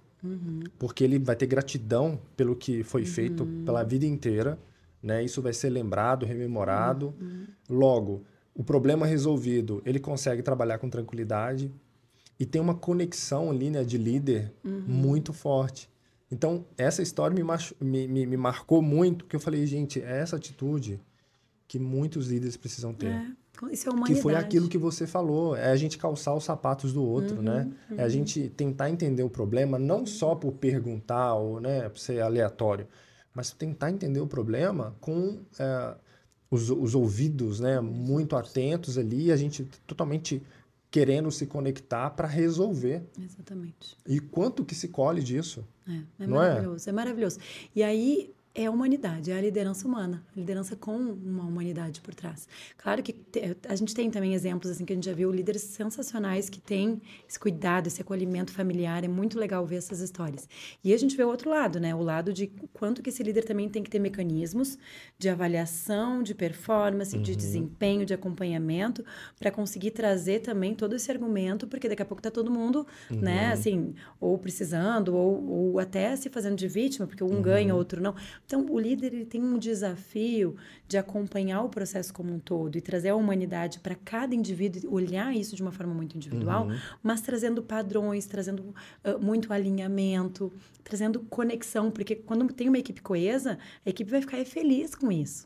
porque ele vai ter gratidão pelo que foi feito pela vida inteira, né? Isso vai ser lembrado, rememorado. Logo, o problema resolvido, ele consegue trabalhar com tranquilidade e tem uma conexão ali, né, de líder muito forte. Então, essa história me marcou muito, porque eu falei, gente, é essa atitude que muitos líderes precisam ter. Isso é humanidade. Que foi aquilo que você falou, é a gente calçar os sapatos do outro, né? É a gente tentar entender o problema, não só por perguntar ou, né, por ser aleatório, mas tentar entender o problema com os ouvidos, né, muito atentos ali, a gente totalmente querendo se conectar para resolver. Exatamente. E quanto que se colhe disso? É não maravilhoso, é maravilhoso. E aí é a humanidade, é a liderança humana, a liderança com uma humanidade por trás. Claro que a gente tem também exemplos assim que a gente já viu, líderes sensacionais que têm esse cuidado, esse acolhimento familiar, é muito legal ver essas histórias. E a gente vê o outro lado, né? O lado de quanto que esse líder também tem que ter mecanismos de avaliação, de performance, de desempenho, de acompanhamento, para conseguir trazer também todo esse argumento, porque daqui a pouco tá todo mundo, né, assim, ou precisando, ou até se fazendo de vítima, porque um ganha, outro não. Então, o líder ele tem um desafio de acompanhar o processo como um todo e trazer a humanidade para cada indivíduo, olhar isso de uma forma muito individual, mas trazendo padrões, trazendo muito alinhamento, trazendo conexão, porque quando tem uma equipe coesa, a equipe vai ficar feliz com isso.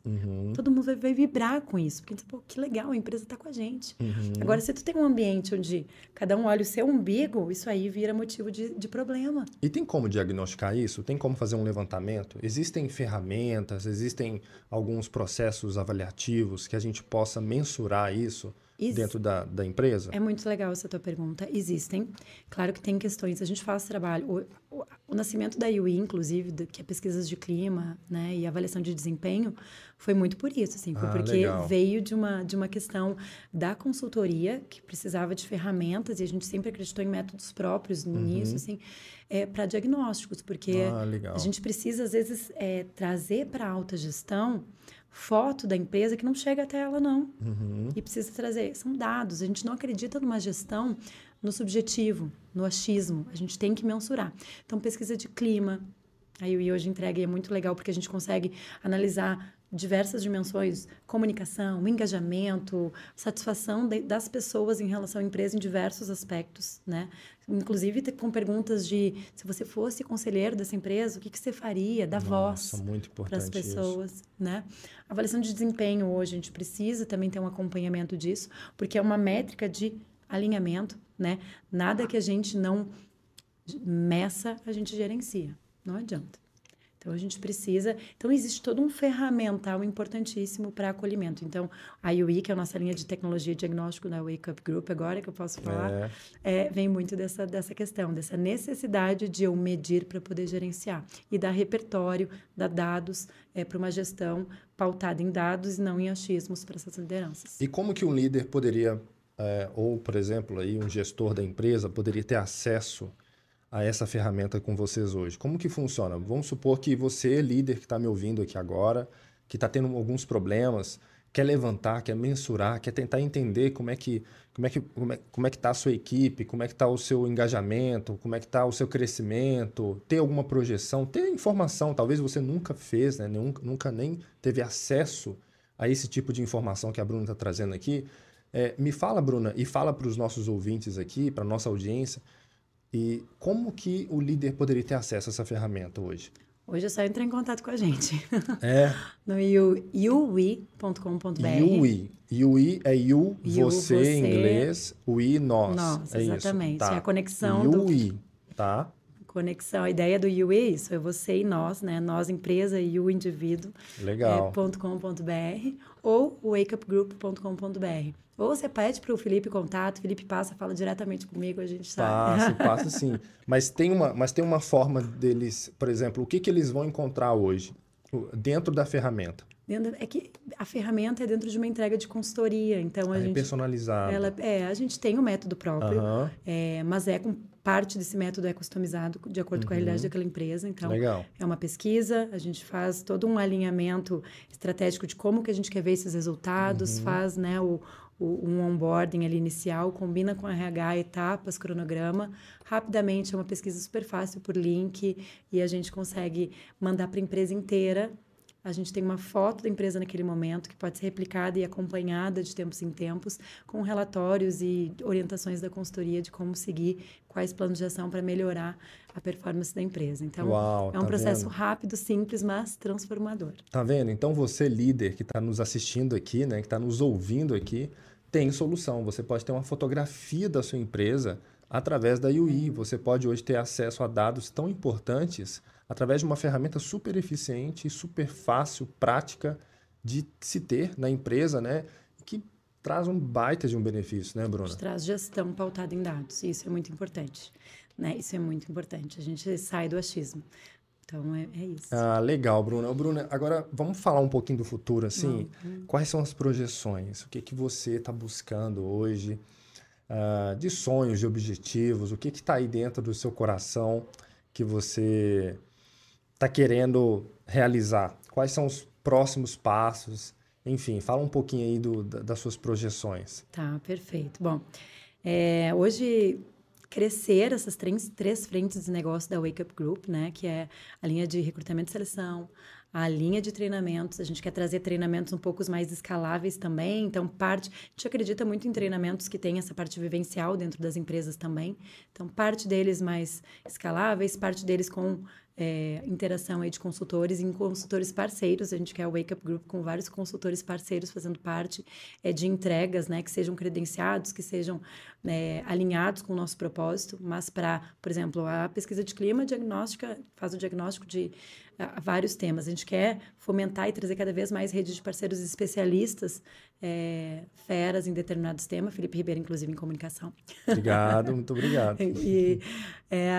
Todo mundo vai vibrar com isso, porque, pô, que legal, a empresa está com a gente. Agora, se tu tem um ambiente onde cada um olha o seu umbigo, isso aí vira motivo de problema. E tem como diagnosticar isso? Tem como fazer um levantamento? Existem ferramentas, existem alguns processos avaliativos que a gente possa mensurar isso dentro da empresa? É muito legal essa tua pergunta. Existem. Claro que tem questões. A gente faz trabalho. O nascimento da UI, inclusive, que é pesquisas de clima, né, e avaliação de desempenho, foi muito por isso. Assim, foi porque legal. veio de uma questão da consultoria, que precisava de ferramentas, e a gente sempre acreditou em métodos próprios nisso, assim, para diagnósticos, porque a gente precisa, às vezes, trazer para a alta gestão foto da empresa que não chega até ela, não. E precisa trazer. São dados. A gente não acredita numa gestão no subjetivo, no achismo. A gente tem que mensurar. Então, pesquisa de clima. A UI hoje entrega e é muito legal porque a gente consegue analisar diversas dimensões, comunicação, engajamento, satisfação das pessoas em relação à empresa em diversos aspectos, né? Inclusive com perguntas de se você fosse conselheiro dessa empresa, o que você faria? Dar voz para as pessoas, né? Avaliação de desempenho hoje, a gente precisa também ter um acompanhamento disso, porque é uma métrica de alinhamento, né? Nada que a gente não meça, a gente gerencia. Não adianta. Então, a gente precisa... Então, existe todo um ferramental importantíssimo para acolhimento. Então, a UI, que é a nossa linha de tecnologia e diagnóstico da Wake Up Group, agora que eu posso falar, vem muito dessa questão, dessa necessidade de eu medir para poder gerenciar. E dar repertório, dar dados para uma gestão pautada em dados e não em achismos para essas lideranças. E como que um líder poderia, ou, por exemplo, aí, um gestor da empresa, poderia ter acesso a essa ferramenta com vocês hoje? Como que funciona? Vamos supor que você, líder que está me ouvindo aqui agora, que está tendo alguns problemas, quer levantar, quer mensurar, quer tentar entender como é que está a sua equipe, como é que está o seu engajamento, como é que está o seu crescimento, ter alguma projeção, ter informação. Talvez você nunca fez, né? Nunca nem teve acesso a esse tipo de informação que a Bruna está trazendo aqui. Me fala, Bruna, e fala para os nossos ouvintes aqui, para a nossa audiência, e como que o líder poderia ter acesso a essa ferramenta hoje? Hoje é só entrar em contato com a gente. No ui.com.br. UI é você em inglês, UI nós. Nós, exatamente. Isso, tá. É a conexão UI, tá? Conexão. A ideia do UI é isso, é você e nós, né? Nós, empresa, e o indivíduo. Legal. .com.br ou wakeupgroup.com.br. Ou você pede para o Felipe contato, Felipe fala diretamente comigo, a gente sabe. Passa sim. Mas tem uma forma deles, por exemplo, o que eles vão encontrar hoje dentro da ferramenta? É que a ferramenta é dentro de uma entrega de consultoria, então a gente... personalizado. A gente tem um método próprio, mas parte desse método é customizado de acordo com a realidade daquela empresa. Então, Legal. é uma pesquisa, a gente faz todo um alinhamento estratégico de como que a gente quer ver esses resultados, faz, né, um onboarding ali inicial, combina com a RH, etapas, cronograma. Rapidamente, é uma pesquisa super fácil por link e a gente consegue mandar para a empresa inteira. A gente tem uma foto da empresa naquele momento que pode ser replicada e acompanhada de tempos em tempos com relatórios e orientações da consultoria de como seguir, quais planos de ação para melhorar a performance da empresa. Então, Uau, é um tá processo vendo? rápido, simples, mas transformador. Tá vendo? Então você, líder que está nos assistindo aqui, né, que está nos ouvindo aqui, tem solução. Você pode ter uma fotografia da sua empresa através da UI. Você pode hoje ter acesso a dados tão importantes através de uma ferramenta super eficiente, super fácil, prática de se ter na empresa, né? Que traz um baita de um benefício, né, A Bruna? gente traz gestão pautada em dados, e isso é muito importante, né? Isso é muito importante. A gente sai do achismo. Então, é isso. Ah, legal, Bruna. Bruna, agora vamos falar um pouquinho do futuro, assim. Quais são as projeções? O que que você está buscando hoje, de sonhos, de objetivos? O que está aí dentro do seu coração que você está querendo realizar? Quais são os próximos passos? Enfim, fala um pouquinho aí das suas projeções. Tá, perfeito. Bom, hoje crescer essas três frentes de negócio da Wake Up Group, né, que é a linha de recrutamento e seleção, a linha de treinamentos, a gente quer trazer treinamentos um pouco mais escaláveis também, então a gente acredita muito em treinamentos que tem essa parte vivencial dentro das empresas também, então parte deles mais escaláveis, parte deles com interação aí de consultores e consultores parceiros. A gente quer o Wake Up Group com vários consultores parceiros fazendo parte de entregas, né, que sejam credenciados, que sejam alinhados com o nosso propósito, mas por exemplo, a pesquisa de clima diagnóstica faz o diagnóstico de vários temas. A gente quer fomentar e trazer cada vez mais redes de parceiros especialistas, feras em determinados temas. Felipe Ribeiro, inclusive, em comunicação. Obrigado, muito obrigado. E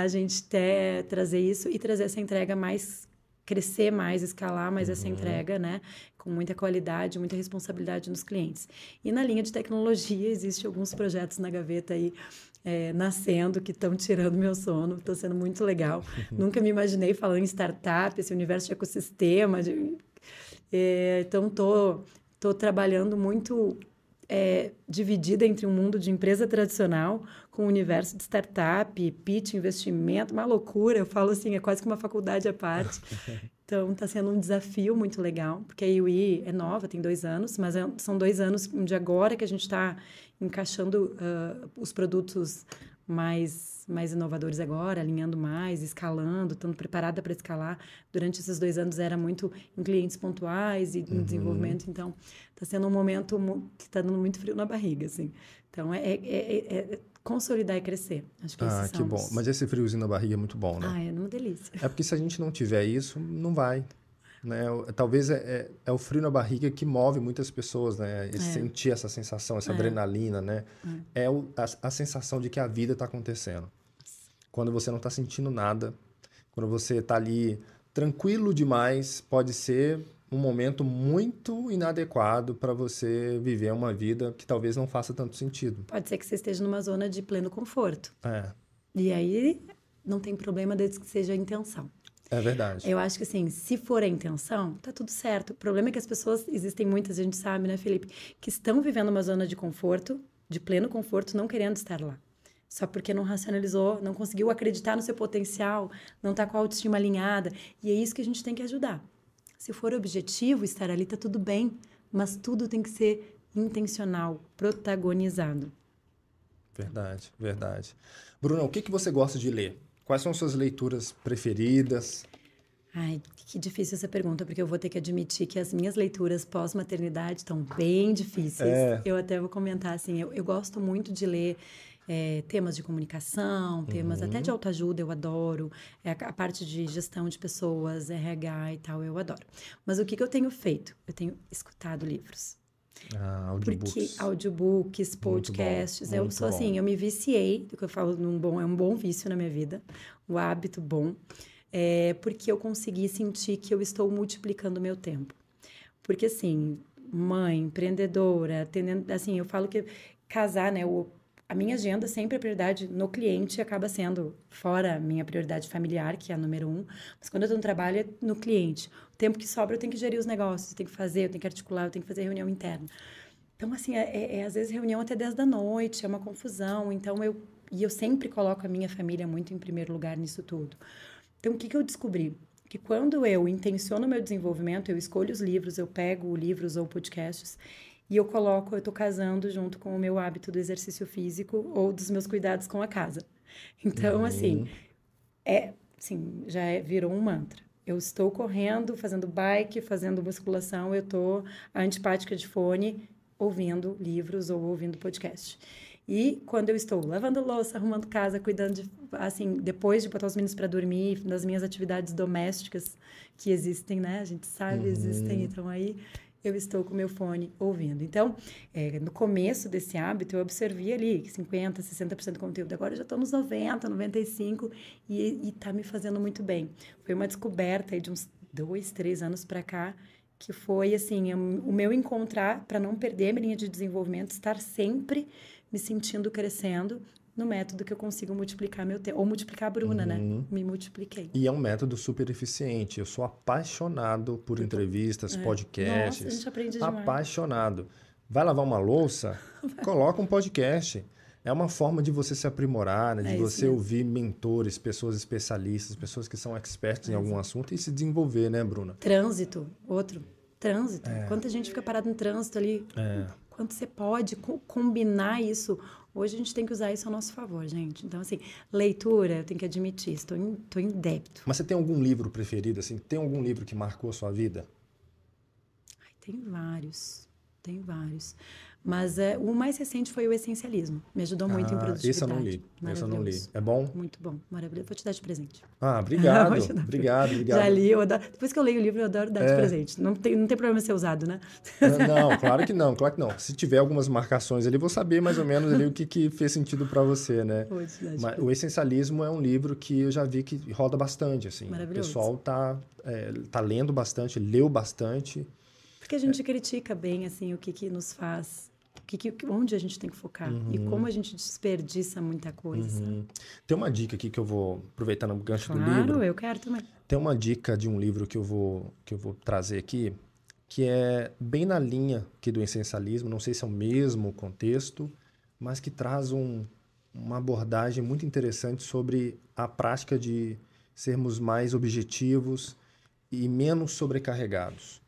a gente quer trazer isso e trazer essa entrega mais, crescer mais, escalar mais essa entrega, né? Com muita qualidade, muita responsabilidade nos clientes. E na linha de tecnologia, existem alguns projetos na gaveta aí, nascendo, que estão tirando meu sono. Está sendo muito legal. Nunca me imaginei falando em startup, esse universo de ecossistema. Então, tô trabalhando muito dividida entre um mundo de empresa tradicional com o universo de startup, pitch, investimento, uma loucura. Eu falo assim, é quase que uma faculdade à parte. Então, está sendo um desafio muito legal, porque a UI é nova, tem 2 anos, mas são 2 anos de agora que a gente está encaixando os produtos mais inovadores agora, alinhando mais, escalando, estando preparada para escalar. Durante esses 2 anos era muito em clientes pontuais e em desenvolvimento, então está sendo um momento que está dando muito frio na barriga, assim. Então, consolidar e crescer. Acho que esses Que são bom. Mas esse friozinho na barriga é muito bom, né? é uma delícia. É porque se a gente não tiver isso, não vai, né? Talvez é o frio na barriga que move muitas pessoas, né? Sentir essa sensação, essa adrenalina, né? A sensação de que a vida está acontecendo. Quando você não está sentindo nada, quando você está ali tranquilo demais, pode ser um momento muito inadequado para você viver uma vida que talvez não faça tanto sentido. Pode ser que você esteja numa zona de pleno conforto. É. E aí, não tem problema desde que seja a intenção. É verdade. Eu acho que, assim, se for a intenção, tá tudo certo. O problema é que as pessoas, existem muitas, a gente sabe, né, Felipe, que estão vivendo uma zona de conforto, de pleno conforto, não querendo estar lá. Só porque não racionalizou, não conseguiu acreditar no seu potencial, não tá com a autoestima alinhada. E é isso que a gente tem que ajudar. Se for objetivo, estar ali tá tudo bem, mas tudo tem que ser intencional, protagonizado. Verdade, verdade. Bruna, o que você gosta de ler? Quais são suas leituras preferidas? Ai, que difícil essa pergunta, porque eu vou ter que admitir que as minhas leituras pós-maternidade estão bem difíceis. Eu até vou comentar, assim, eu gosto muito de ler temas de comunicação, temas até de autoajuda, eu adoro. A parte de gestão de pessoas, RH e tal, eu adoro. Mas o que eu tenho feito? Eu tenho escutado livros. Audiobooks. Porque audiobooks, podcasts, eu sou assim, eu me viciei, do que eu falo, é um bom vício na minha vida, um hábito bom, porque eu consegui sentir que eu estou multiplicando o meu tempo. Porque, assim, mãe, empreendedora, assim, eu falo que casar, né, a minha agenda sempre a prioridade no cliente acaba sendo fora a minha prioridade familiar, que é a número 1, mas quando eu tô no trabalho é no cliente. O tempo que sobra eu tenho que gerir os negócios, eu tenho que fazer, eu tenho que articular, eu tenho que fazer reunião interna. Então, assim, às vezes reunião até 10 da noite, é uma confusão. Então, eu sempre coloco a minha família muito em primeiro lugar nisso tudo. Então, o que eu descobri? Que quando eu intenciono o meu desenvolvimento, eu escolho os livros, eu pego livros ou podcasts e eu tô casando junto com o meu hábito do exercício físico ou dos meus cuidados com a casa. Então, assim, virou um mantra. Eu estou correndo, fazendo bike, fazendo musculação, eu tô antipática de fone, ouvindo livros ou ouvindo podcast. E quando eu estou lavando louça, arrumando casa, cuidando de, assim, depois de botar os meninos para dormir, das minhas atividades domésticas que existem, né? A gente sabe, existem, então aí eu estou com o meu fone ouvindo. Então, no começo desse hábito, eu observei ali que 50%, 60% do conteúdo. Agora eu já estou nos 90%, 95% e tá me fazendo muito bem. Foi uma descoberta aí de uns 2, 3 anos para cá, que foi, assim, o meu encontrar, para não perder a minha linha de desenvolvimento, estar sempre me sentindo crescendo no método que eu consigo multiplicar meu tempo. Ou multiplicar a Bruna, né? Me multipliquei. E é um método super eficiente. Eu sou apaixonado por entrevistas, podcasts. Nossa, a gente aprende demais. Apaixonado. Vai lavar uma louça? Coloca um podcast. É uma forma de você se aprimorar, né? De você ouvir mentores, pessoas especialistas, pessoas que são experts em algum assunto e se desenvolver, né, Bruna? Trânsito, outro. Trânsito. Quanta gente fica parada no trânsito ali. Quanto você pode combinar isso. Hoje a gente tem que usar isso ao nosso favor, gente. Então, assim, leitura, eu tenho que admitir, estou em débito. Mas você tem algum livro preferido, assim? Tem algum livro que marcou a sua vida? Ai, tem vários. Mas o mais recente foi o Essencialismo. Me ajudou muito em produtividade. Esse eu não li. É bom? Muito bom, maravilhoso. Vou te dar de presente. Obrigado. Obrigado. Já li, eu adoro. Depois que eu leio o livro, eu adoro dar de presente. Não tem problema ser usado, né? Não, claro que não. Se tiver algumas marcações ali, vou saber mais ou menos ali o que fez sentido para você, né? Mas o Essencialismo é um livro que eu já vi que roda bastante, assim. Maravilhoso. O pessoal tá lendo bastante, leu bastante. Porque a gente critica bem, assim, o que nos faz... onde a gente tem que focar e como a gente desperdiça muita coisa. Tem uma dica aqui que eu vou, aproveitando o gancho do livro. Claro, eu quero também. Tem uma dica de um livro que eu vou trazer aqui, que é bem na linha aqui do essencialismo, não sei se é o mesmo contexto, mas que traz uma abordagem muito interessante sobre a prática de sermos mais objetivos e menos sobrecarregados.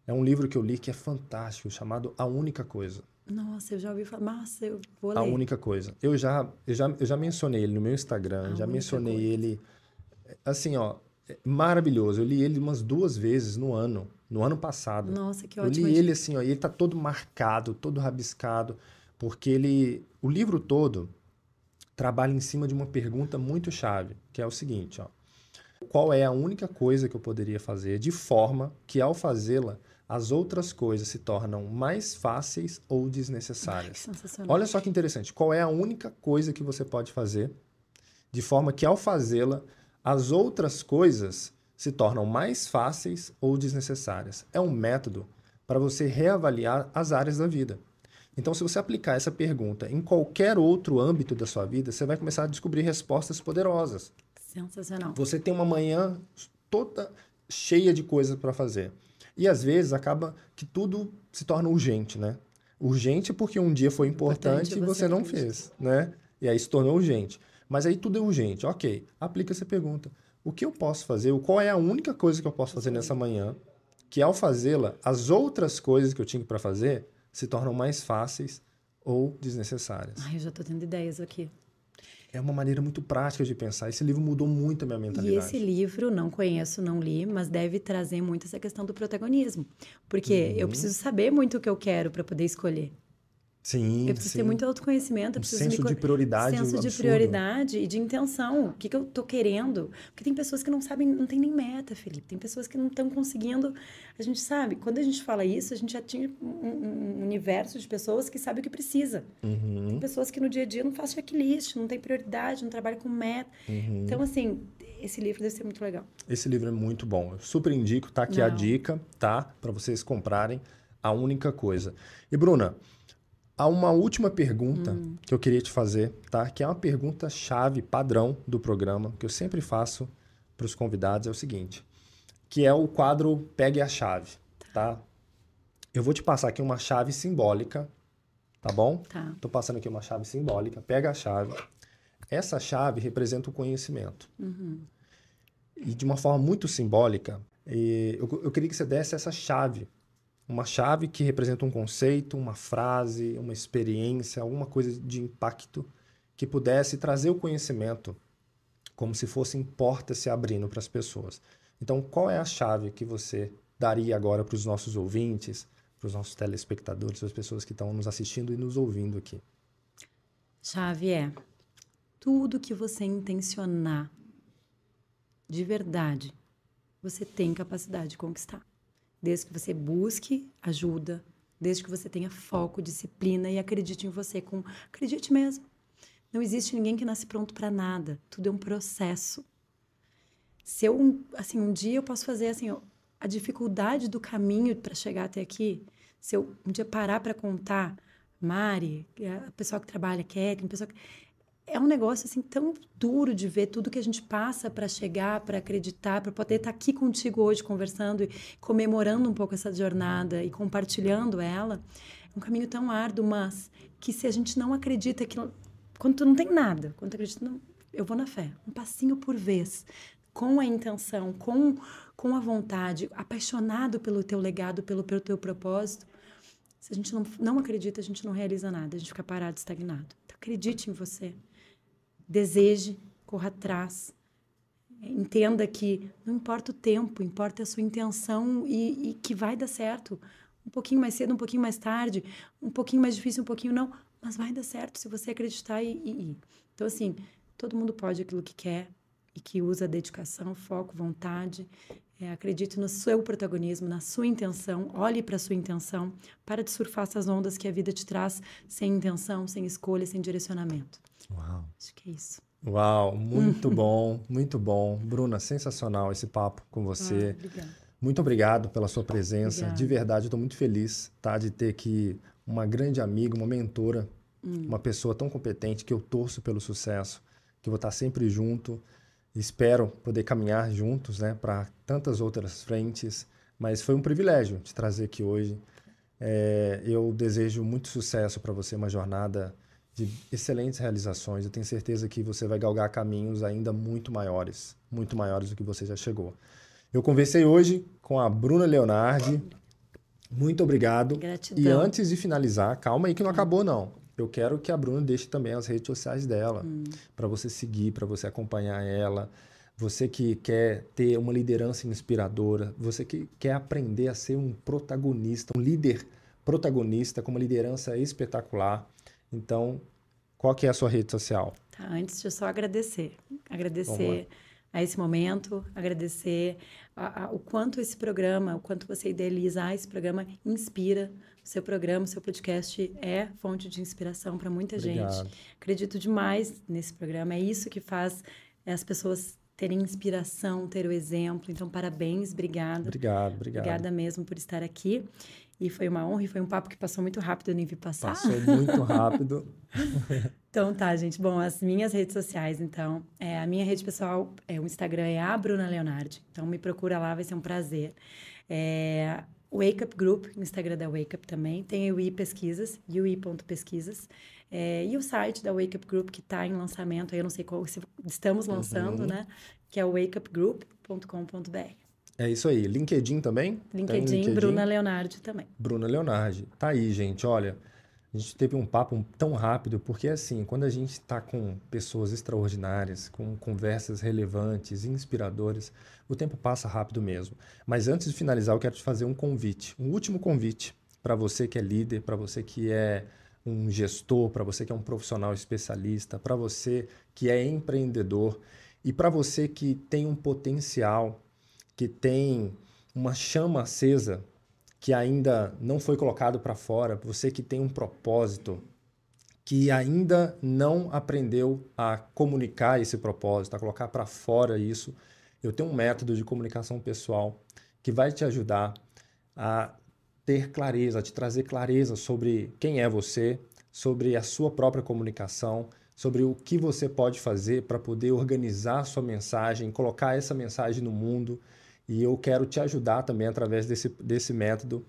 É um livro que eu li que é fantástico, chamado A Única Coisa. Nossa, eu já ouvi falar. Nossa, eu vou ler. A Única Coisa. Eu já mencionei ele no meu Instagram, já mencionei ele. Assim, ó, maravilhoso. Eu li ele umas 2 vezes no ano passado. Nossa, que ótimo. Eu li ele assim, ó, e ele tá todo marcado, todo rabiscado, porque o livro todo trabalha em cima de uma pergunta muito chave, que é o seguinte, ó. Qual é a única coisa que eu poderia fazer de forma que, ao fazê-la, as outras coisas se tornam mais fáceis ou desnecessárias? Ai, que sensacional. Olha só que interessante. Qual é a única coisa que você pode fazer de forma que, ao fazê-la, as outras coisas se tornam mais fáceis ou desnecessárias? É um método para você reavaliar as áreas da vida. Então, se você aplicar essa pergunta em qualquer outro âmbito da sua vida, você vai começar a descobrir respostas poderosas. Sensacional. Você tem uma manhã toda cheia de coisas para fazer. E às vezes acaba que tudo se torna urgente, né? Urgente porque um dia foi importante e você não fez, né? E aí se tornou urgente. Mas aí tudo é urgente. Ok, aplica essa pergunta. O que eu posso fazer? Qual é a única coisa que eu posso fazer nessa manhã que, ao fazê-la, as outras coisas que eu tinha para fazer se tornam mais fáceis ou desnecessárias? Ai, eu já tô tendo ideias aqui. É uma maneira muito prática de pensar. Esse livro mudou muito a minha mentalidade. E esse livro, não conheço, não li, mas deve trazer muito essa questão do protagonismo. Porque eu preciso saber muito o que eu quero para poder escolher. Sim, eu preciso ter muito autoconhecimento. Senso de prioridade. Senso de prioridade e de intenção. O que eu tô querendo? Porque tem pessoas que não sabem, não tem nem meta, Felipe. Tem pessoas que não estão conseguindo. A gente sabe, quando a gente fala isso, a gente já tinha um universo de pessoas que sabem o que precisa. Tem pessoas que no dia a dia não fazem checklist, não tem prioridade, não trabalham com meta. Então, assim, esse livro deve ser muito legal. Esse livro é muito bom. Eu super indico, tá aqui a dica, tá? Para vocês comprarem. A Única Coisa. E, Bruna, Há uma última pergunta que eu queria te fazer, tá? Que é uma pergunta-chave, padrão do programa, que eu sempre faço para os convidados, é o seguinte, que é o quadro Pegue a Chave, tá? Eu vou te passar aqui uma chave simbólica, tá bom? Tá. Tô passando aqui uma chave simbólica, pega a chave. Essa chave representa o conhecimento. E de uma forma muito simbólica, eu queria que você desse essa chave. Uma chave que representa um conceito, uma frase, uma experiência, alguma coisa de impacto que pudesse trazer o conhecimento como se fossem portas se abrindo para as pessoas. Então, qual é a chave que você daria agora para os nossos ouvintes, para os nossos telespectadores, para as pessoas que estão nos assistindo e nos ouvindo aqui? Chave é tudo que você intencionar de verdade, você tem capacidade de conquistar. Desde que você busque ajuda, desde que você tenha foco, disciplina e acredite em você. Acredite mesmo. Não existe ninguém que nasce pronto para nada. Tudo é um processo. Se eu, assim, um dia eu posso fazer assim, a dificuldade do caminho para chegar até aqui, se eu um dia parar para contar, Mari, a pessoa que trabalha, Kathleen, é um negócio assim tão duro de ver tudo que a gente passa para chegar, para acreditar, para poder estar aqui contigo hoje conversando e comemorando um pouco essa jornada e compartilhando ela. É um caminho tão árduo, mas que se a gente não acredita que quando tu não tem nada, quando tu acredita, não, eu vou na fé, um passinho por vez, com a intenção, com a vontade, apaixonado pelo teu legado, pelo teu propósito. Se a gente não acredita, a gente não realiza nada, a gente fica parado, estagnado. Então, acredite em você. Deseje, corra atrás, entenda que não importa o tempo, importa a sua intenção e que vai dar certo. Um pouquinho mais cedo, um pouquinho mais tarde, um pouquinho mais difícil, um pouquinho não, mas vai dar certo se você acreditar e ir. Então, assim, todo mundo pode aquilo que quer e que usa dedicação, foco, vontade. Acredite no seu protagonismo, na sua intenção, olhe para a sua intenção, para de surfar essas ondas que a vida te traz sem intenção, sem escolha, sem direcionamento. Uau. Acho que é isso. Uau, muito bom, muito bom. Bruna, sensacional esse papo com você. Obrigada. Muito obrigado pela sua presença. Obrigada. De verdade, eu estou muito feliz, tá, de ter aqui uma grande amiga, uma mentora, uma pessoa tão competente que eu torço pelo sucesso, que eu vou estar sempre junto. Espero poder caminhar juntos, né, para tantas outras frentes, mas foi um privilégio te trazer aqui hoje. Eu desejo muito sucesso para você, uma jornada de excelentes realizações. Eu tenho certeza que você vai galgar caminhos ainda muito maiores do que você já chegou. Eu conversei hoje com a Bruna Leonardi. Muito obrigado. Gratidão. E antes de finalizar, calma aí que não acabou não. Eu quero que a Bruna deixe também as redes sociais dela, para você seguir, para você acompanhar ela. Você que quer ter uma liderança inspiradora, você que quer aprender a ser um protagonista, um líder protagonista com uma liderança espetacular. Então, qual que é a sua rede social? Tá, antes de eu só agradecer a esse momento, agradecer o quanto esse programa, o quanto você idealizar esse programa inspira. O seu programa, o seu podcast é fonte de inspiração para muita gente. Acredito demais nesse programa. É isso que faz as pessoas terem inspiração, ter o exemplo. Então, parabéns, obrigada. Obrigado. Obrigada mesmo por estar aqui. E foi uma honra e foi um papo que passou muito rápido, eu nem vi passar. Passou muito rápido. Então tá, gente. Bom, as minhas redes sociais, então. A minha rede pessoal, o Instagram é a Bruna Leonardi. Então me procura lá, vai ser um prazer. Wake Up Group, no Instagram da Wake Up também. Tem a UI Pesquisas, ui.pesquisas. E o site da Wake Up Group, que está em lançamento, aí eu não sei qual, se estamos lançando, né? Que é o wakeupgroup.com.br. É isso aí. LinkedIn também? LinkedIn, Bruna Leonardi também. Bruna Leonardi. Tá aí, gente. Olha, a gente teve um papo tão rápido, porque assim, quando a gente está com pessoas extraordinárias, com conversas relevantes, inspiradoras, o tempo passa rápido mesmo. Mas antes de finalizar, eu quero te fazer um convite, um último convite para você que é líder, para você que é um gestor, para você que é um profissional especialista, para você que é empreendedor e para você que tem um potencial, que tem uma chama acesa que ainda não foi colocado para fora, você que tem um propósito, que ainda não aprendeu a comunicar esse propósito, a colocar para fora isso, eu tenho um método de comunicação pessoal que vai te ajudar a ter clareza, a te trazer clareza sobre quem é você, sobre a sua própria comunicação, sobre o que você pode fazer para poder organizar a sua mensagem, colocar essa mensagem no mundo. E eu quero te ajudar também através desse método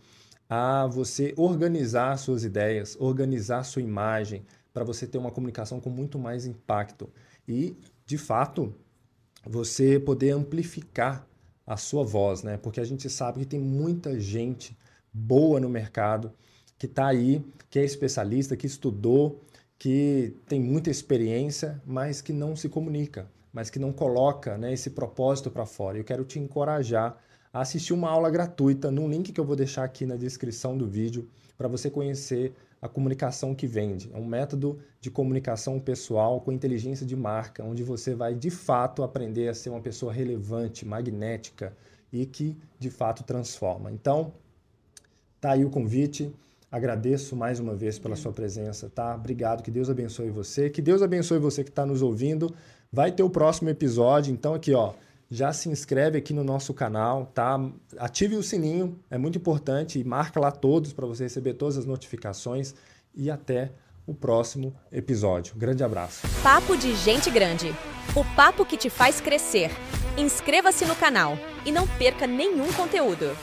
a você organizar suas ideias, organizar sua imagem, para você ter uma comunicação com muito mais impacto. E, de fato, você poder amplificar a sua voz, né? Porque a gente sabe que tem muita gente boa no mercado, que está aí, que é especialista, que estudou, que tem muita experiência, mas que não se comunica, mas que não coloca, né, esse propósito para fora. Eu quero te encorajar a assistir uma aula gratuita no link que eu vou deixar aqui na descrição do vídeo para você conhecer a comunicação que vende. É um método de comunicação pessoal com inteligência de marca, onde você vai de fato aprender a ser uma pessoa relevante, magnética e que de fato transforma. Então, tá aí o convite. Agradeço mais uma vez pela sua presença, tá? Obrigado, que Deus abençoe você. Que Deus abençoe você que está nos ouvindo. Vai ter o próximo episódio, então aqui, ó, já se inscreve aqui no nosso canal, tá? Ative o sininho, é muito importante, e marca lá todos para você receber todas as notificações. E até o próximo episódio. Grande abraço. Papo de Gente Grande. O papo que te faz crescer. Inscreva-se no canal e não perca nenhum conteúdo.